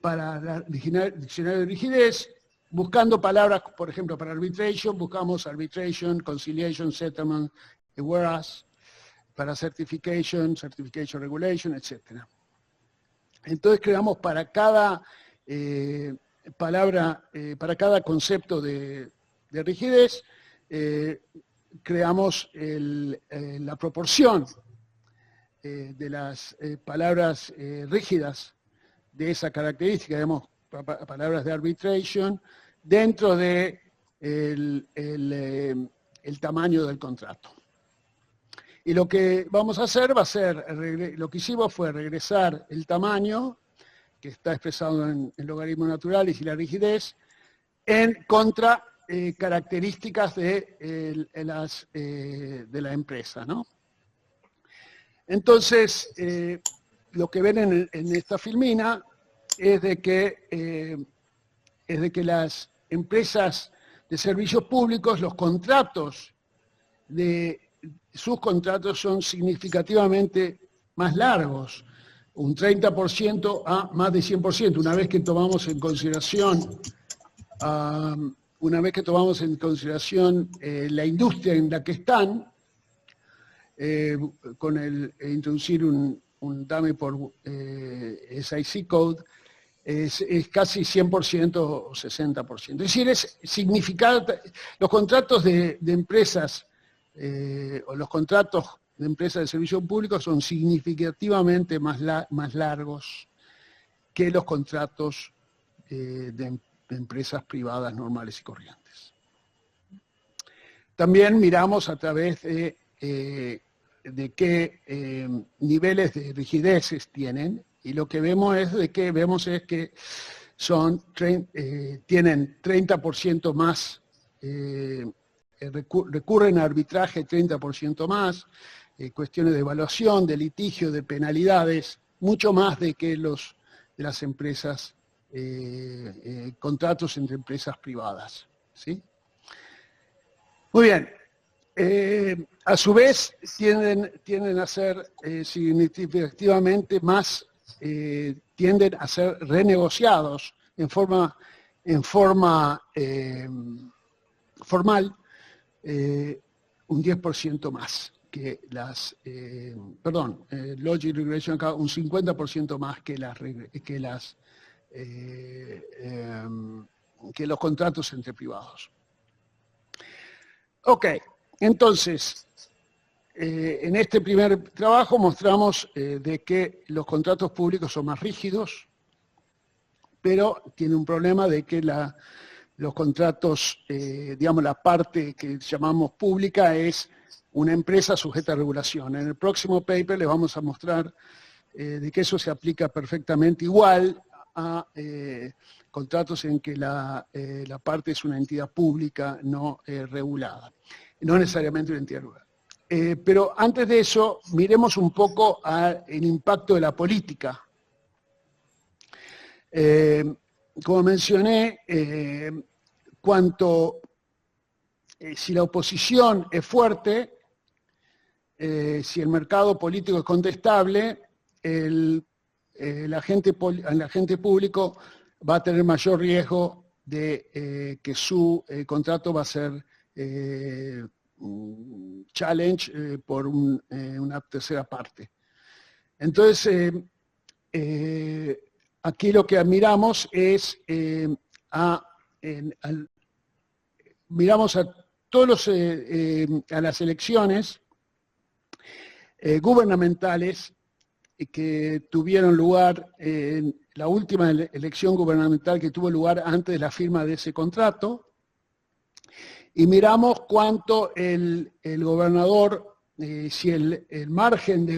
para el diccionario de rigidez, buscando palabras, por ejemplo, para arbitration, buscamos arbitration, conciliation, settlement, whereas, para certification, certification regulation, etc. Entonces creamos para cada palabra, para cada concepto de rigidez, creamos la proporción de las palabras rígidas de esa característica, digamos, palabras de arbitration, dentro de el tamaño del contrato. Y lo que vamos a hacer lo que hicimos fue regresar el tamaño, que está expresado en logaritmos naturales, y la rigidez, en contra características de la empresa, ¿no? Entonces, lo que ven en esta filmina es de que las empresas de servicios públicos, los contratos sus contratos son significativamente más largos, un 30% a más de 100%, una vez que tomamos en consideración la industria en la que están, con introducir un DAME por SIC code, es casi 100% o 60%. Es decir, los contratos de empresas, o los contratos de empresas de servicio público son significativamente más largos que los contratos de empresas privadas normales y corrientes. También miramos a través de qué niveles de rigideces tienen, y lo que vemos es que tienen 30% más, recurren a arbitraje 30% más, cuestiones de evaluación, de litigio, de penalidades, mucho más de que de las empresas, contratos entre empresas privadas, ¿sí? Muy bien. A su vez, tienden a ser significativamente más, tienden a ser renegociados en forma formal, un 10% más que Logic Regression acá, un 50% más que los contratos entre privados. Ok, entonces, en este primer trabajo mostramos de que los contratos públicos son más rígidos, pero tiene un problema de que los contratos, digamos, la parte que llamamos pública es una empresa sujeta a regulación. En el próximo paper les vamos a mostrar de que eso se aplica perfectamente igual a contratos en que la parte es una entidad pública no regulada, no necesariamente una entidad regulada. Pero antes de eso, miremos un poco el impacto de la política. Como mencioné, si la oposición es fuerte, si el mercado político es contestable, el agente público va a tener mayor riesgo de que su contrato va a ser challenge por una tercera parte. Entonces, aquí lo que miramos es miramos a todos a las elecciones gubernamentales que tuvieron lugar en la última elección gubernamental que tuvo lugar antes de la firma de ese contrato, y miramos cuánto el gobernador, si el margen que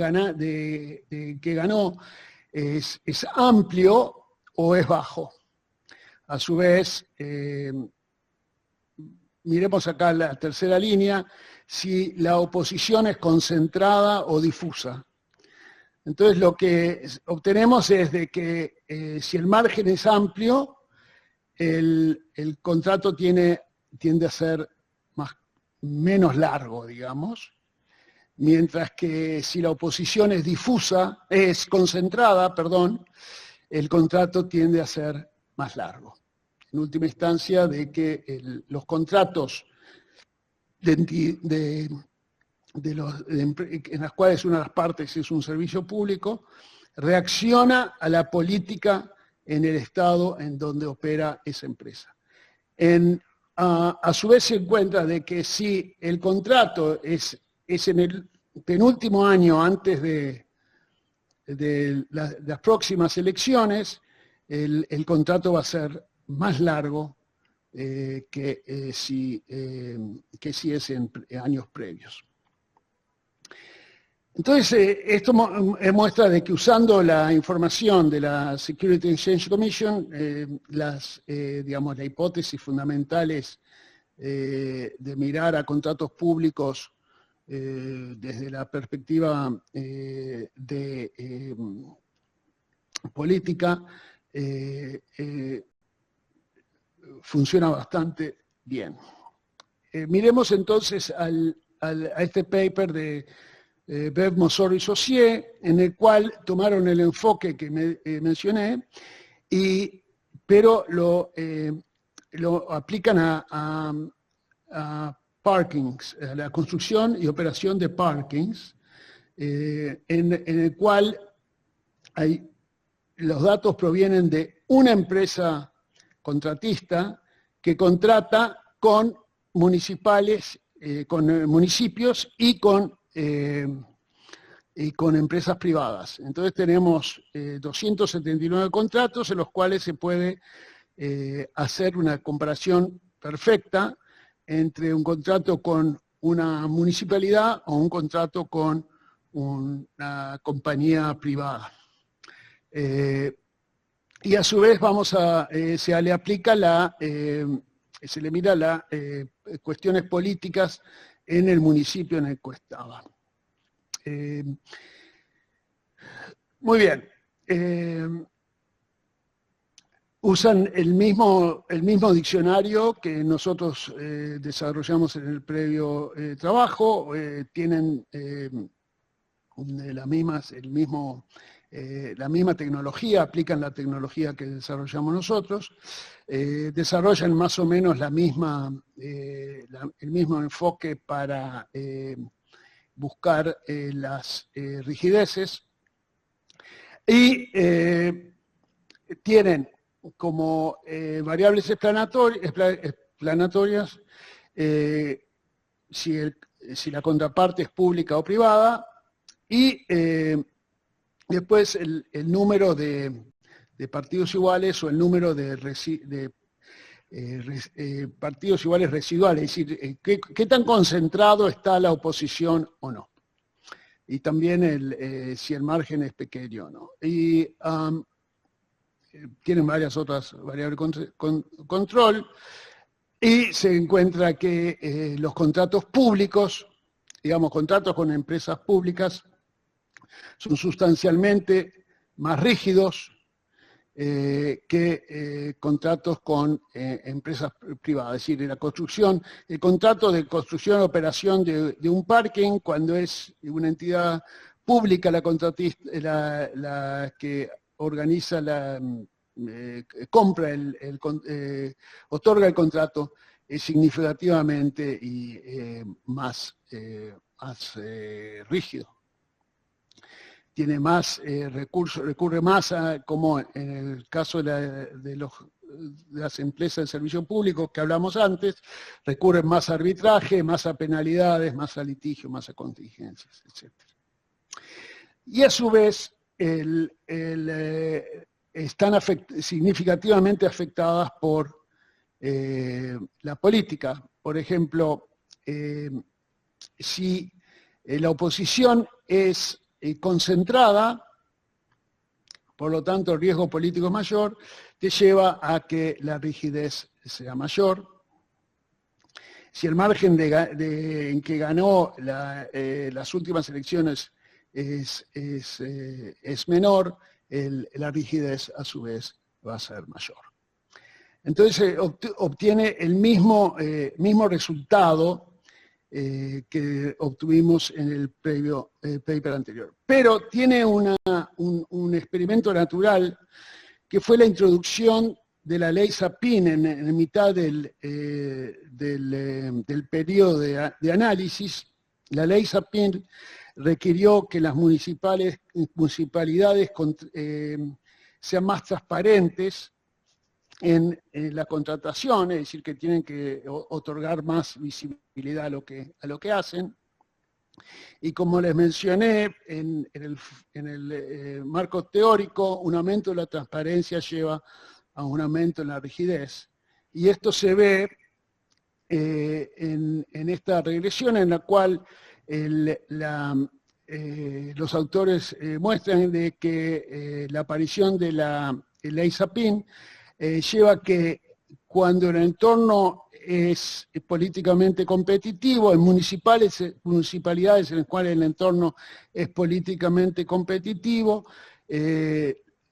ganó es amplio o es bajo. A su vez, miremos acá la tercera línea, si la oposición es concentrada o difusa. Entonces lo que obtenemos es de que si el margen es amplio, el contrato tiende a ser menos largo, digamos, mientras que si la oposición es concentrada, el contrato tiende a ser más largo. En última instancia, de que los contratos en las cuales una de las partes es un servicio público, reacciona a la política en el estado en donde opera esa empresa. A su vez se encuentra de que si el contrato es en el penúltimo año antes de las próximas elecciones, el contrato va a ser más largo que si es en años previos. Entonces, esto muestra de que usando la información de la Security Exchange Commission, la hipótesis fundamentales de mirar a contratos públicos desde la perspectiva de política, funciona bastante bien. Miremos entonces a este paper de Bev Mosor y Saucier, en el cual tomaron el enfoque que mencioné, pero lo aplican a parkings, a la construcción y operación de parkings, en el cual los datos provienen de una empresa contratista que contrata con municipios y con empresas privadas. Entonces tenemos 279 contratos en los cuales se puede hacer una comparación perfecta entre un contrato con una municipalidad o un contrato con una compañía privada. Y a su vez se le aplica se le mira las cuestiones políticas en el municipio en el que estaba. Muy bien. Usan el mismo diccionario que nosotros desarrollamos en el previo trabajo, tienen la misma tecnología, aplican la tecnología que desarrollamos nosotros, desarrollan más o menos el mismo enfoque para buscar las rigideces, y tienen como variables explanatorias si la contraparte es pública o privada, y después el número de partidos iguales o el número de partidos iguales residuales, es decir, qué tan concentrado está la oposición o no. Y también si el margen es pequeño o no. Y tienen varias otras variables control, y se encuentra que los contratos públicos, digamos, contratos con empresas públicas, son sustancialmente más rígidos que contratos con empresas privadas. Es decir, el contrato de construcción o operación de un parking, cuando es una entidad pública la que organiza compra otorga el contrato significativamente y más rígido. Tiene más recursos, recurre más a, como en el caso de las empresas de servicio público que hablamos antes, recurren más a arbitraje, más a penalidades, más a litigio, más a contingencias, etc. Y a su vez, están significativamente afectadas por la política. Por ejemplo, si la oposición es concentrada, por lo tanto el riesgo político es mayor, te lleva a que la rigidez sea mayor. Si el margen en que ganó las últimas elecciones es menor, la rigidez a su vez va a ser mayor. Entonces obtiene el mismo resultado que obtuvimos en el previo paper anterior. Pero tiene un experimento natural que fue la introducción de la ley Sapin en mitad del periodo de análisis. La ley Sapin requirió que las municipalidades sean más transparentes en la contratación, es decir, que tienen que otorgar más visibilidad a lo que hacen. Y como les mencioné, en el marco teórico, un aumento de la transparencia lleva a un aumento en la rigidez. Y esto se ve en esta regresión en la cual los autores muestran de que la aparición de la ley Sapin lleva a que cuando el entorno es políticamente competitivo, en municipalidades en las cuales el entorno es políticamente competitivo,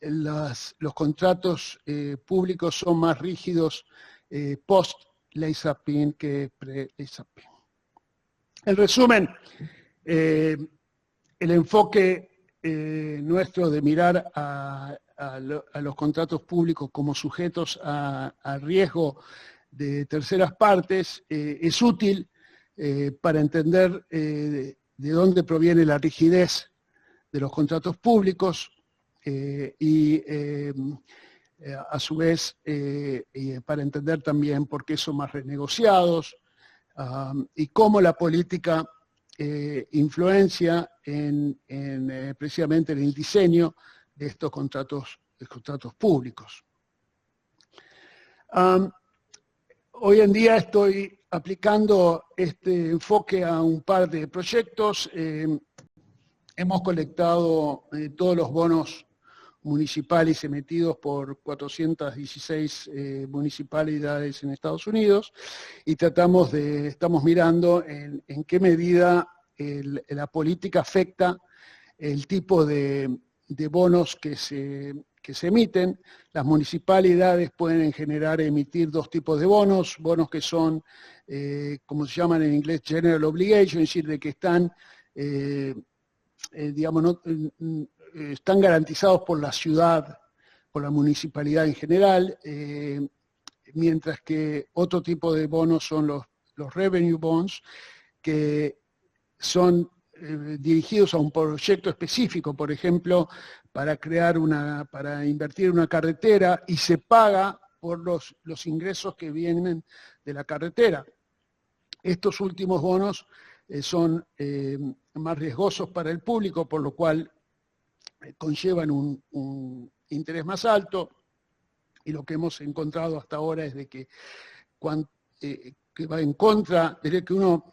los contratos públicos son más rígidos post-ley Sapin que pre-ley Sapin. En resumen, el enfoque nuestro de mirar a los contratos públicos como sujetos a riesgo de terceras partes es útil para entender de dónde proviene la rigidez de los contratos públicos y a su vez para entender también por qué son más renegociados y cómo la política influencia precisamente en el diseño de estos contratos públicos. Hoy en día estoy aplicando este enfoque a un par de proyectos. Hemos colectado todos los bonos municipales emitidos por 416 municipalidades en Estados Unidos y estamos mirando en qué medida la política afecta el tipo de bonos que se emiten. Las municipalidades pueden en general emitir dos tipos de bonos que son, como se llaman en inglés, general obligation, es decir, de que están, están garantizados por la ciudad, por la municipalidad en general, mientras que otro tipo de bonos son los revenue bonds, que son dirigidos a un proyecto específico, por ejemplo, para invertir en una carretera y se paga por los ingresos que vienen de la carretera. Estos últimos bonos son más riesgosos para el público, por lo cual conllevan un interés más alto, y lo que hemos encontrado hasta ahora es de que va en contra de lo que uno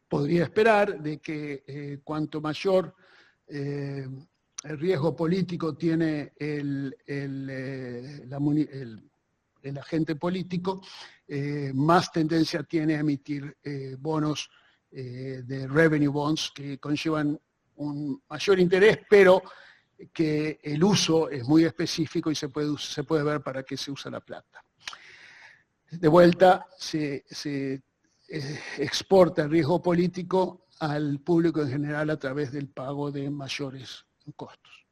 podría esperar, de que cuanto mayor el riesgo político tiene el agente político, más tendencia tiene a emitir bonos de revenue bonds que conllevan un mayor interés, pero que el uso es muy específico y se puede ver para qué se usa la plata. De vuelta, se exporta el riesgo político al público en general a través del pago de mayores costos.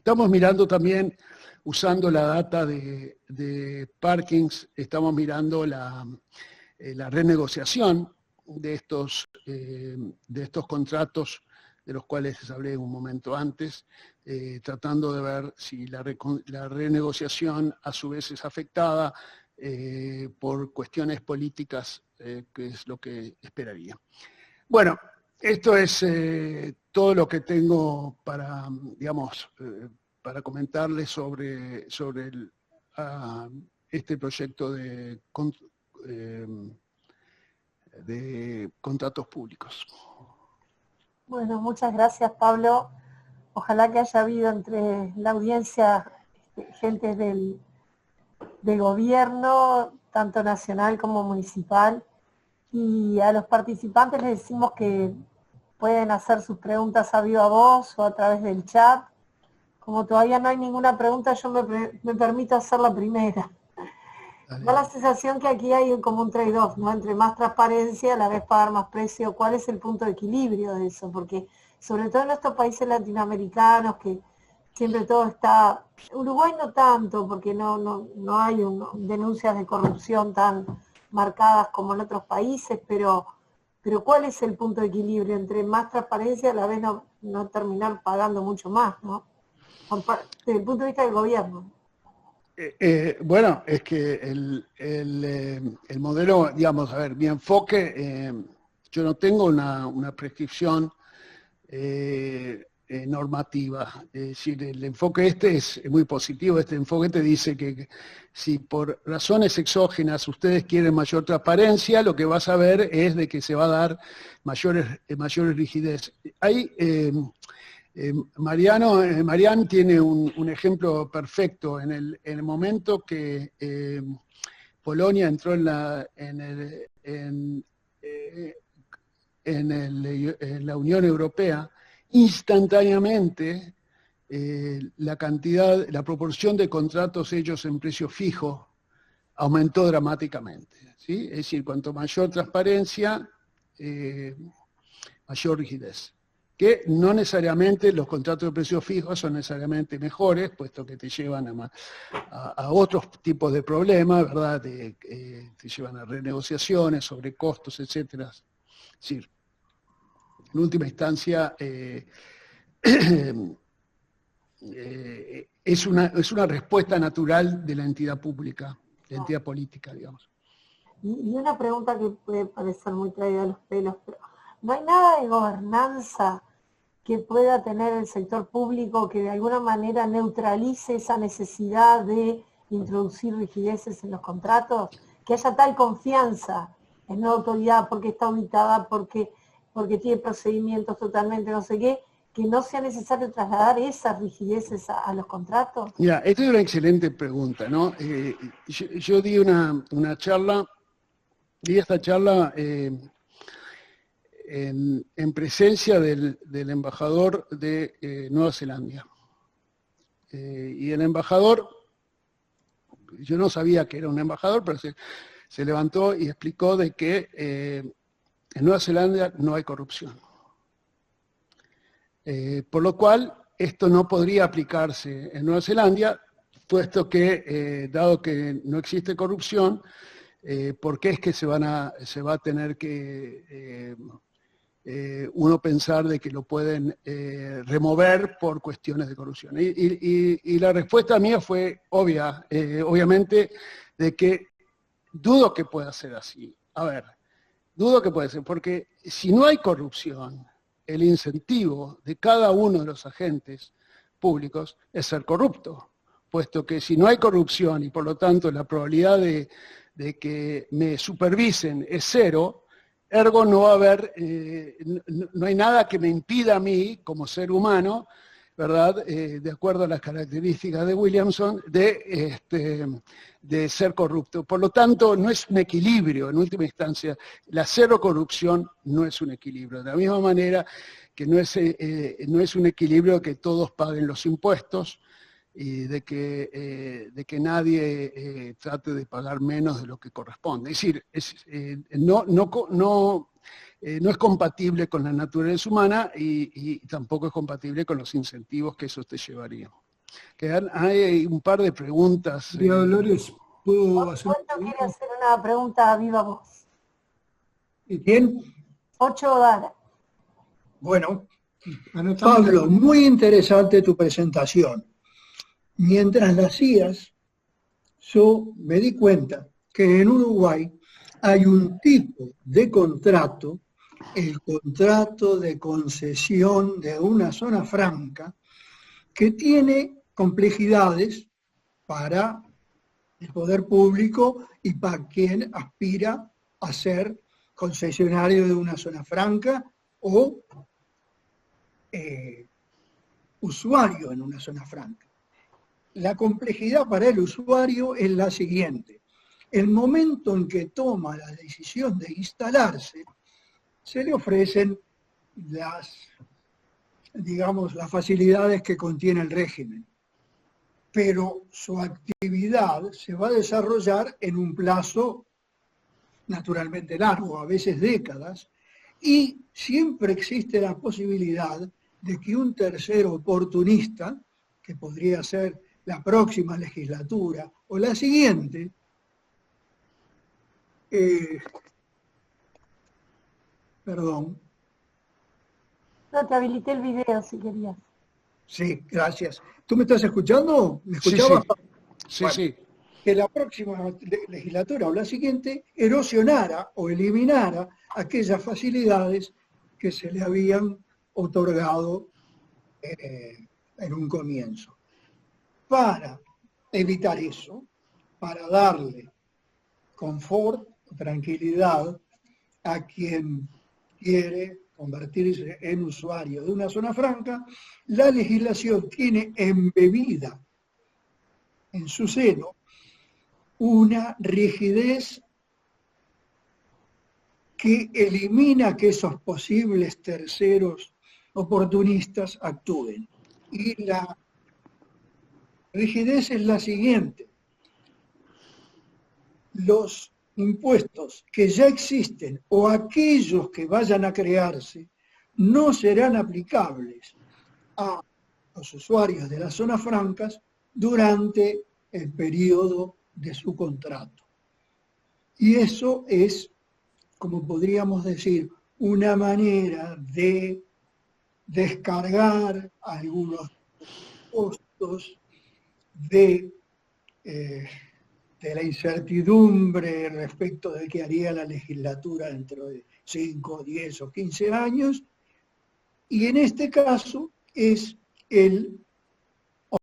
Estamos mirando también, usando la data de Parkins, estamos mirando la renegociación de estos contratos de los cuales les hablé un momento antes, tratando de ver si la renegociación a su vez es afectada por cuestiones políticas, que es lo que esperaría. Bueno, esto es todo lo que tengo para, digamos, para comentarles sobre este proyecto de contratos públicos. Bueno, muchas gracias, Pablo. Ojalá que haya habido entre la audiencia gente del gobierno, tanto nacional como municipal, y a los participantes les decimos que pueden hacer sus preguntas a viva voz o a través del chat. Como todavía no hay ninguna pregunta, yo me permito hacer la primera. Da la sensación que aquí hay como un trade-off, ¿no? Entre más transparencia, a la vez pagar más precio. ¿Cuál es el punto de equilibrio de eso? Porque sobre todo en estos países latinoamericanos que siempre todo está... Uruguay no tanto, porque no hay denuncias de corrupción tan marcadas como en otros países, pero ¿cuál es el punto de equilibrio entre más transparencia, a la vez no terminar pagando mucho más, ¿no? Desde el punto de vista del gobierno. Bueno, es que el modelo, digamos, a ver, mi enfoque, yo no tengo una prescripción normativa, es decir, el enfoque es muy positivo. Este enfoque te dice que si por razones exógenas ustedes quieren mayor transparencia, lo que vas a ver es de que se va a dar mayores rigidez. Hay... Marian tiene un ejemplo perfecto en el momento que Polonia entró en la Unión Europea, instantáneamente la proporción de contratos hechos en precio fijo aumentó dramáticamente, ¿sí? Es decir, cuanto mayor transparencia, mayor rigidez. Que no necesariamente los contratos de precios fijos son necesariamente mejores, puesto que te llevan a otros tipos de problemas, ¿verdad? Te llevan a renegociaciones sobre costos, etc. Es decir, en última instancia, es una respuesta natural de la entidad pública, la entidad política, digamos. Y una pregunta que puede parecer muy traída a los pelos, pero ¿no hay nada de gobernanza que pueda tener el sector público que de alguna manera neutralice esa necesidad de introducir rigideces en los contratos? Que haya tal confianza en una autoridad porque está auditada, porque tiene procedimientos totalmente no sé qué, que no sea necesario trasladar esas rigideces a los contratos. Mira, esta es una excelente pregunta, ¿no? Yo di una charla, esta charla en presencia del embajador de Nueva Zelanda. Y el embajador, yo no sabía que era un embajador, pero se levantó y explicó de que en Nueva Zelanda no hay corrupción. Por lo cual, esto no podría aplicarse en Nueva Zelanda, puesto que, dado que no existe corrupción, ¿por qué es que se va a tener que uno pensar de que lo pueden remover por cuestiones de corrupción? Y la respuesta mía fue obvia, obviamente, de que dudo que pueda ser así. A ver, dudo que pueda ser, porque si no hay corrupción, el incentivo de cada uno de los agentes públicos es ser corrupto, puesto que si no hay corrupción y por lo tanto la probabilidad de que me supervisen es cero, ergo no va a haber, no hay nada que me impida a mí, como ser humano, ¿verdad? De acuerdo a las características de Williamson, de ser corrupto. Por lo tanto, no es un equilibrio, en última instancia, la cero corrupción no es un equilibrio. De la misma manera que no es un equilibrio que todos paguen los impuestos, y de que nadie trate de pagar menos de lo que corresponde. Es decir, no es compatible con la naturaleza humana y tampoco es compatible con los incentivos que eso te llevaría. hay un par de preguntas. María Dolores, ¿puedo hacer Ocho quiere hacer una pregunta a viva voz. ¿Quién? Ocho Dara. Bueno, Pablo, muy interesante tu presentación. Mientras la hacías, yo me di cuenta que en Uruguay hay un tipo de contrato, el contrato de concesión de una zona franca, que tiene complejidades para el poder público y para quien aspira a ser concesionario de una zona franca o usuario en una zona franca. La complejidad para el usuario es la siguiente. El momento en que toma la decisión de instalarse, se le ofrecen las facilidades que contiene el régimen. Pero su actividad se va a desarrollar en un plazo naturalmente largo, a veces décadas, y siempre existe la posibilidad de que un tercero oportunista, que podría ser la próxima legislatura o la siguiente, perdón. No, te habilité el video si querías. Sí, gracias. ¿Tú me estás escuchando? ¿Me escuchabas? Sí, bueno, sí. Que la próxima legislatura o la siguiente erosionara o eliminara aquellas facilidades que se le habían otorgado en un comienzo. Para evitar eso, para darle confort, tranquilidad a quien quiere convertirse en usuario de una zona franca, la legislación tiene embebida en su seno una rigidez que elimina que esos posibles terceros oportunistas actúen. Y la rigidez es la siguiente. Los impuestos que ya existen o aquellos que vayan a crearse no serán aplicables a los usuarios de las zonas francas durante el periodo de su contrato. Y eso es, como podríamos decir, una manera de descargar algunos costos de la incertidumbre respecto de qué haría la legislatura dentro de 5, 10 o 15 años, y en este caso es el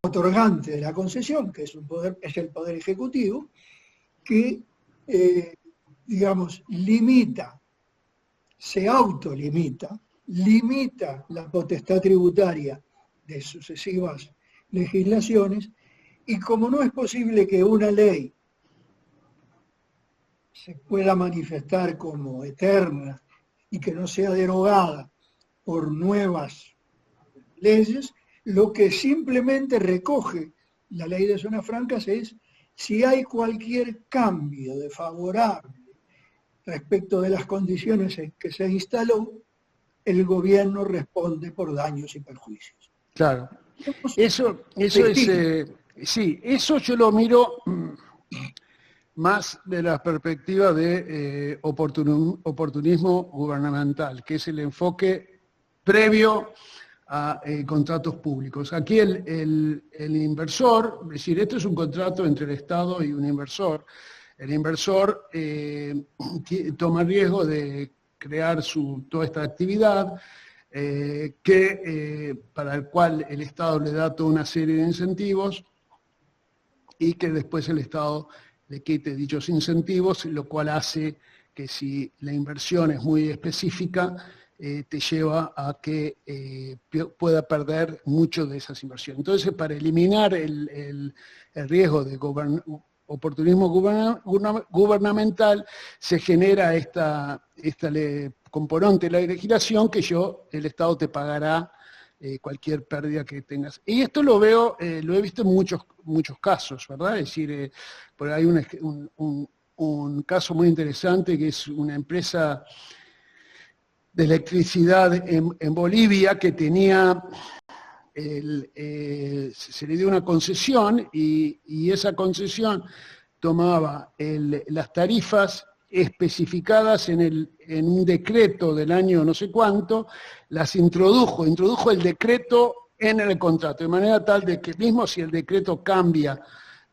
otorgante de la concesión, que es el Poder Ejecutivo, que, limita, se autolimita, limita la potestad tributaria de sucesivas legislaciones, y como no es posible que una ley se pueda manifestar como eterna y que no sea derogada por nuevas leyes, lo que simplemente recoge la ley de zonas francas es si hay cualquier cambio desfavorable respecto de las condiciones en que se instaló, el gobierno responde por daños y perjuicios. Claro. Eso es, sí, eso yo lo miro más de la perspectiva de oportunismo gubernamental, que es el enfoque previo a contratos públicos. Aquí el inversor, es decir, esto es un contrato entre el Estado y un inversor. El inversor toma riesgo de crear toda esta actividad, para el cual el Estado le da toda una serie de incentivos y que después el Estado le quite dichos incentivos, lo cual hace que si la inversión es muy específica, te lleva a que pueda perder mucho de esas inversiones. Entonces, para eliminar el riesgo de oportunismo gubernamental, se genera esta componente de la legislación que el Estado te pagará cualquier pérdida que tengas. Y esto lo he visto en muchos casos, ¿verdad? Es decir, por ahí hay un caso muy interesante que es una empresa de electricidad en Bolivia que tenía se le dio una concesión y esa concesión tomaba las tarifas especificadas en un decreto del año no sé cuánto, las introdujo el decreto en el contrato, de manera tal de que mismo si el decreto cambia,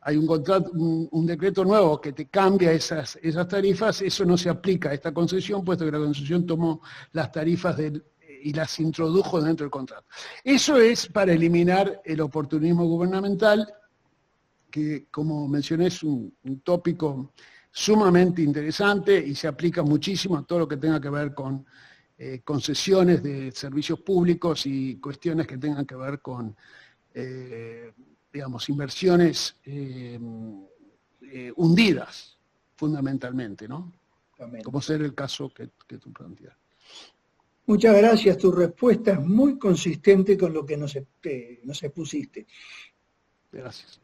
hay un decreto nuevo que te cambia esas tarifas, eso no se aplica a esta concesión, puesto que la concesión tomó las tarifas y las introdujo dentro del contrato. Eso es para eliminar el oportunismo gubernamental, que como mencioné es un tópico sumamente interesante y se aplica muchísimo a todo lo que tenga que ver con concesiones de servicios públicos y cuestiones que tengan que ver con, digamos, inversiones hundidas, fundamentalmente, ¿no? Como ser el caso que tú planteas. Muchas gracias, tu respuesta es muy consistente con lo que nos expusiste. Gracias.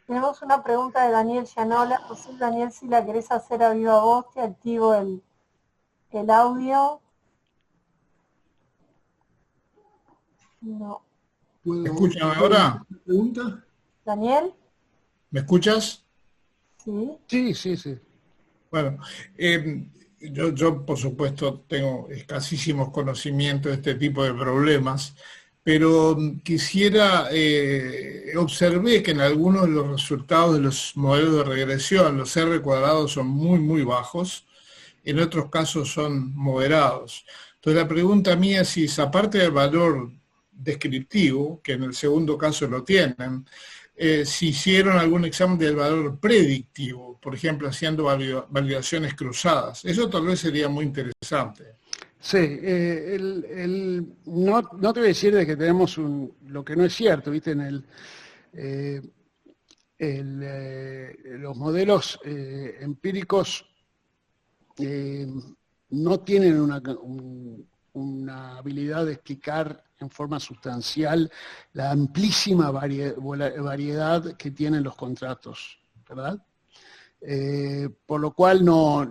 Tenemos una pregunta de Daniel Llanola. José, Daniel, si la querés hacer a viva voz, te activo el audio. No. ¿Me escuchan ahora? ¿Pregunta? ¿Daniel? ¿Me escuchas? Sí. Sí. Bueno, yo por supuesto tengo escasísimos conocimientos de este tipo de problemas, pero quisiera, observé que en algunos de los resultados de los modelos de regresión, los R cuadrados son muy, muy bajos, en otros casos son moderados. Entonces la pregunta mía es, aparte del valor descriptivo, que en el segundo caso lo tienen, si hicieron algún examen del valor predictivo, por ejemplo, haciendo validaciones cruzadas. Eso tal vez sería muy interesante. Sí, no te voy a decir de que tenemos lo que no es cierto, ¿viste? Los modelos empíricos no tienen una habilidad de explicar en forma sustancial la amplísima variedad que tienen los contratos, ¿verdad? Por lo cual no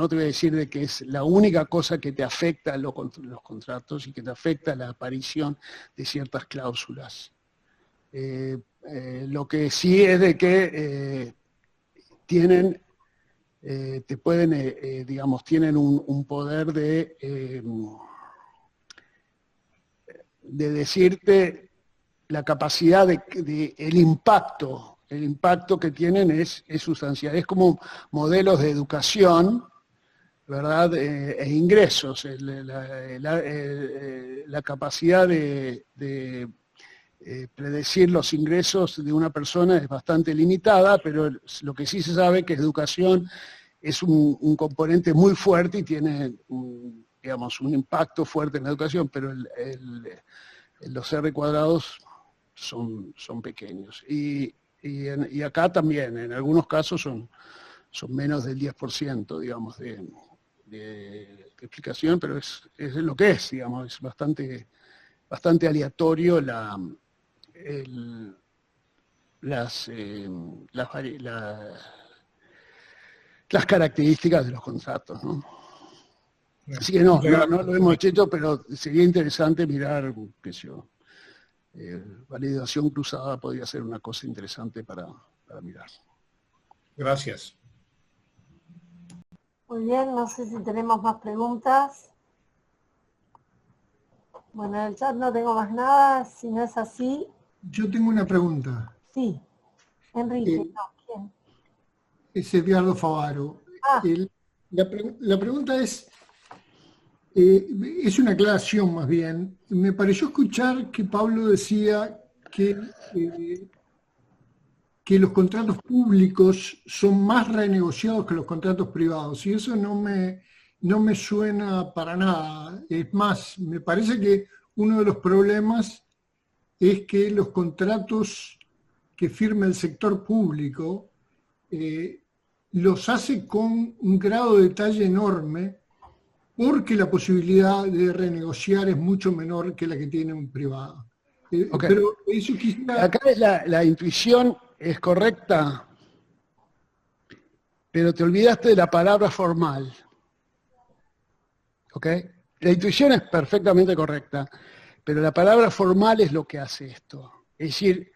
te voy a decir de que es la única cosa que te afecta los contratos y que te afecta la aparición de ciertas cláusulas. Lo que sí es de que tienen, digamos, tienen un poder de decirte la capacidad el impacto que tienen es sustancial. Es como modelos de educación, ¿verdad? E ingresos. La capacidad de predecir los ingresos de una persona es bastante limitada, pero lo que sí se sabe es que educación es un componente muy fuerte y tiene digamos, un impacto fuerte en la educación, pero los R cuadrados son pequeños. Y acá también, en algunos casos son menos del 10%, digamos, de explicación, pero es lo que es, digamos, es bastante aleatorio las características de los contratos, ¿no? Así que no lo hemos hecho, pero sería interesante mirar, qué sé yo, validación cruzada podría ser una cosa interesante para mirar. Gracias. Muy bien, no sé si tenemos más preguntas. Bueno, en el chat no tengo más nada, si no es así. Yo tengo una pregunta. Sí, Enrique, ¿quién? Es Edgardo Favaro. Ah. La pregunta es una aclaración más bien. Me pareció escuchar que Pablo decía que los contratos públicos son más renegociados que los contratos privados, y eso no me suena para nada. Es más, me parece que uno de los problemas es que los contratos que firma el sector público los hace con un grado de detalle enorme, porque la posibilidad de renegociar es mucho menor que la que tiene un privado. Okay. Pero eso quisiera... Acá la intuición es correcta, pero te olvidaste de la palabra formal. ¿Ok? La intuición es perfectamente correcta, pero la palabra formal es lo que hace esto. Es decir,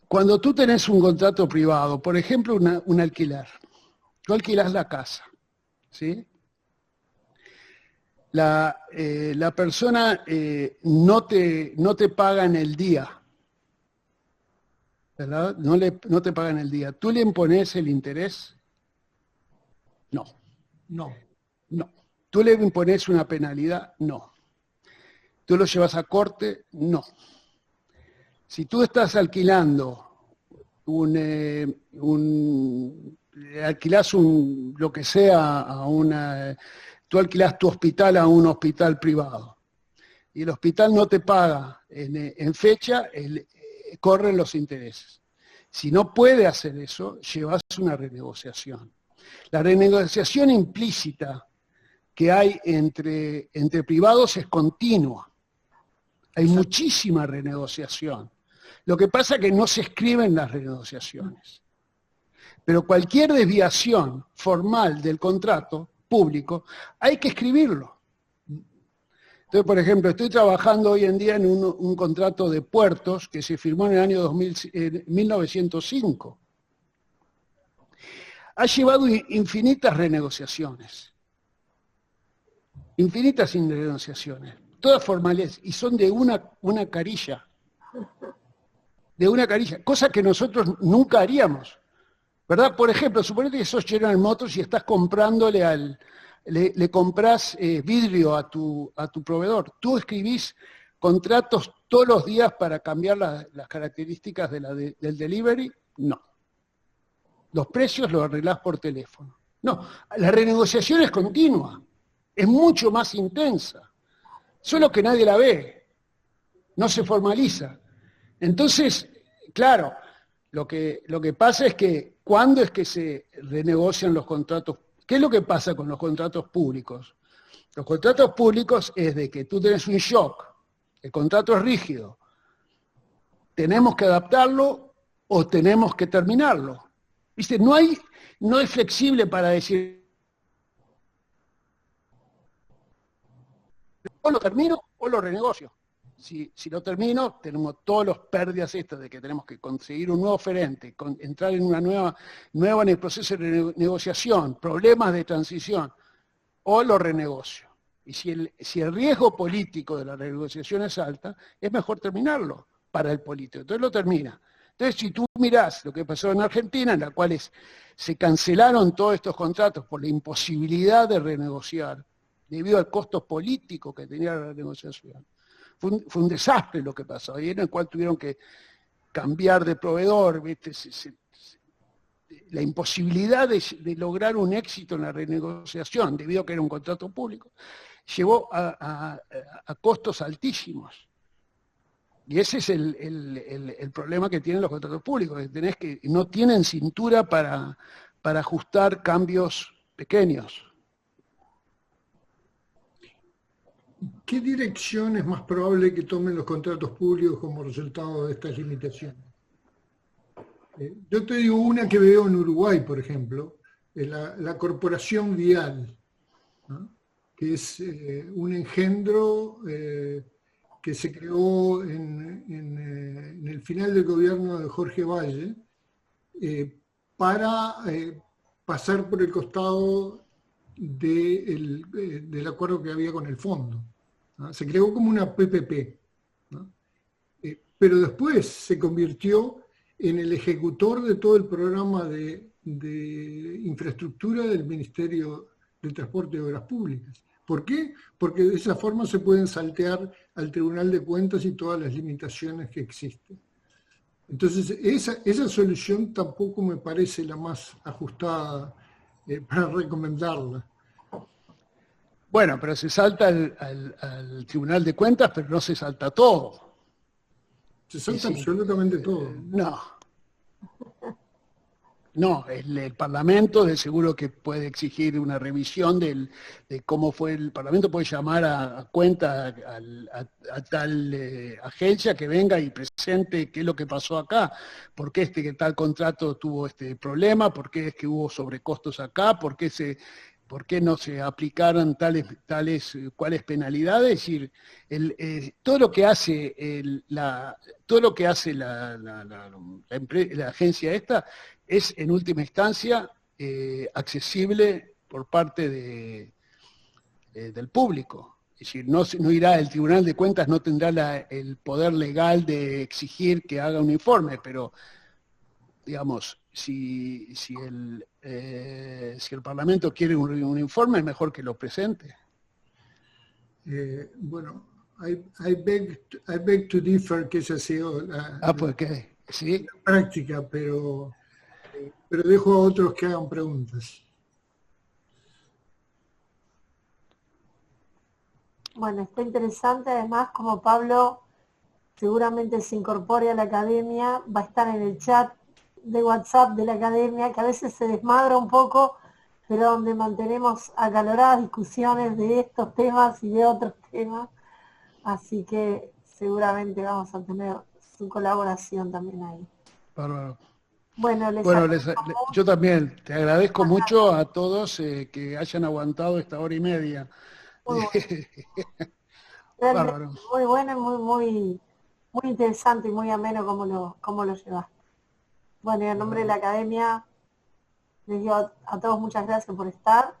cuando tú tenés un contrato privado, por ejemplo, un alquiler, tú alquilás la casa, ¿sí? La persona no te paga en el día, ¿verdad? No te paga en el día. ¿Tú le impones el interés? No. No. No. ¿Tú le impones una penalidad? No. ¿Tú lo llevas a corte? No. Si tú estás alquilando alquilás lo que sea tú alquilás tu hospital a un hospital privado y el hospital no te paga en fecha, corren los intereses. Si no puede hacer eso, llevas una renegociación. La renegociación implícita que hay entre privados es continua. Hay muchísima renegociación. Lo que pasa es que no se escriben las renegociaciones. Pero cualquier desviación formal del contrato público, hay que escribirlo. Entonces, por ejemplo, estoy trabajando hoy en día en un contrato de puertos que se firmó en el año 1905. Ha llevado infinitas renegociaciones. Infinitas renegociaciones. Todas formales, y son de una carilla. De una carilla. Cosa que nosotros nunca haríamos. ¿Verdad? Por ejemplo, suponete que sos General Motors y estás comprándole le compras vidrio a tu proveedor. ¿Tú escribís contratos todos los días para cambiar las características del delivery? No. Los precios los arreglás por teléfono. No, la renegociación es continua, es mucho más intensa, solo que nadie la ve, no se formaliza. Entonces, claro, lo que pasa es que ¿cuándo es que se renegocian los contratos? ¿Qué es lo que pasa con los contratos públicos? Los contratos públicos es de que tú tienes un shock, el contrato es rígido, tenemos que adaptarlo o tenemos que terminarlo. ¿Viste? No es flexible para decir o lo termino o lo renegocio. Si lo termino, tenemos todas las pérdidas estas de que tenemos que conseguir un nuevo oferente, entrar en una nueva en el proceso de negociación, problemas de transición, o lo renegocio. Y si el riesgo político de la renegociación es alta, es mejor terminarlo para el político. Entonces lo termina. Entonces, si tú mirás lo que pasó en Argentina, en la cual se cancelaron todos estos contratos por la imposibilidad de renegociar, debido al costo político que tenía la renegociación. Fue un desastre lo que pasó, y en el cual tuvieron que cambiar de proveedor, ¿viste? La imposibilidad de lograr un éxito en la renegociación, debido a que era un contrato público, llevó a costos altísimos. Y ese es el problema que tienen los contratos públicos, que no tienen cintura para ajustar cambios pequeños. ¿Qué dirección es más probable que tomen los contratos públicos como resultado de estas limitaciones? Yo te digo una que veo en Uruguay, por ejemplo, la Corporación Vial, ¿no? Que es un engendro que se creó en el final del gobierno de Jorge Valle para pasar por el costado del acuerdo que había con el fondo, ¿no? Se creó como una PPP, ¿no? Pero después se convirtió en el ejecutor de todo el programa de infraestructura del Ministerio de Transporte y Obras Públicas. ¿Por qué? Porque de esa forma se pueden saltear al Tribunal de Cuentas y todas las limitaciones que existen. Entonces, esa solución tampoco me parece la más ajustada para recomendarla. Bueno, pero se salta al Tribunal de Cuentas, pero no se salta todo. Se salta absolutamente todo. No, el Parlamento de seguro que puede exigir una revisión de cómo fue el Parlamento, puede llamar a cuenta a tal agencia que venga y presente qué es lo que pasó acá, por qué que tal contrato tuvo este problema, por qué es que hubo sobrecostos acá, por qué ¿por qué no se aplicaran cuáles penalidades? Es decir, todo lo que hace la agencia esta es en última instancia accesible por parte del público. Es decir, no irá, el Tribunal de Cuentas no tendrá el poder legal de exigir que haga un informe, pero, digamos, si el Parlamento quiere un informe, es mejor que lo presente. Bueno, I beg to differ, que esa ha sido Pues qué, sí. la práctica, pero dejo a otros que hagan preguntas. Bueno, está interesante, además, como Pablo seguramente se incorpore a la academia, va a estar en el chat de WhatsApp de la academia, que a veces se desmadra un poco, pero donde mantenemos acaloradas discusiones de estos temas y de otros temas, así que seguramente vamos a tener su colaboración también ahí. Bárbaro. Bueno, yo también te agradezco mucho a todos que hayan aguantado esta hora y media. Realmente muy bueno y muy interesante y muy ameno cómo lo llevaste. Bueno, y en nombre de la academia les digo a todos muchas gracias por estar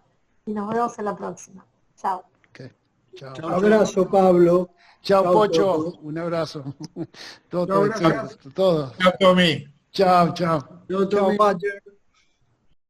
y nos vemos en la próxima. Chao. Okay. Chao. Un abrazo, Pablo. Chao, Pocho. Toto. Un abrazo. Todo. Chao, gracias. Todo. Chao, Tommy. Chao. Chao, Roger.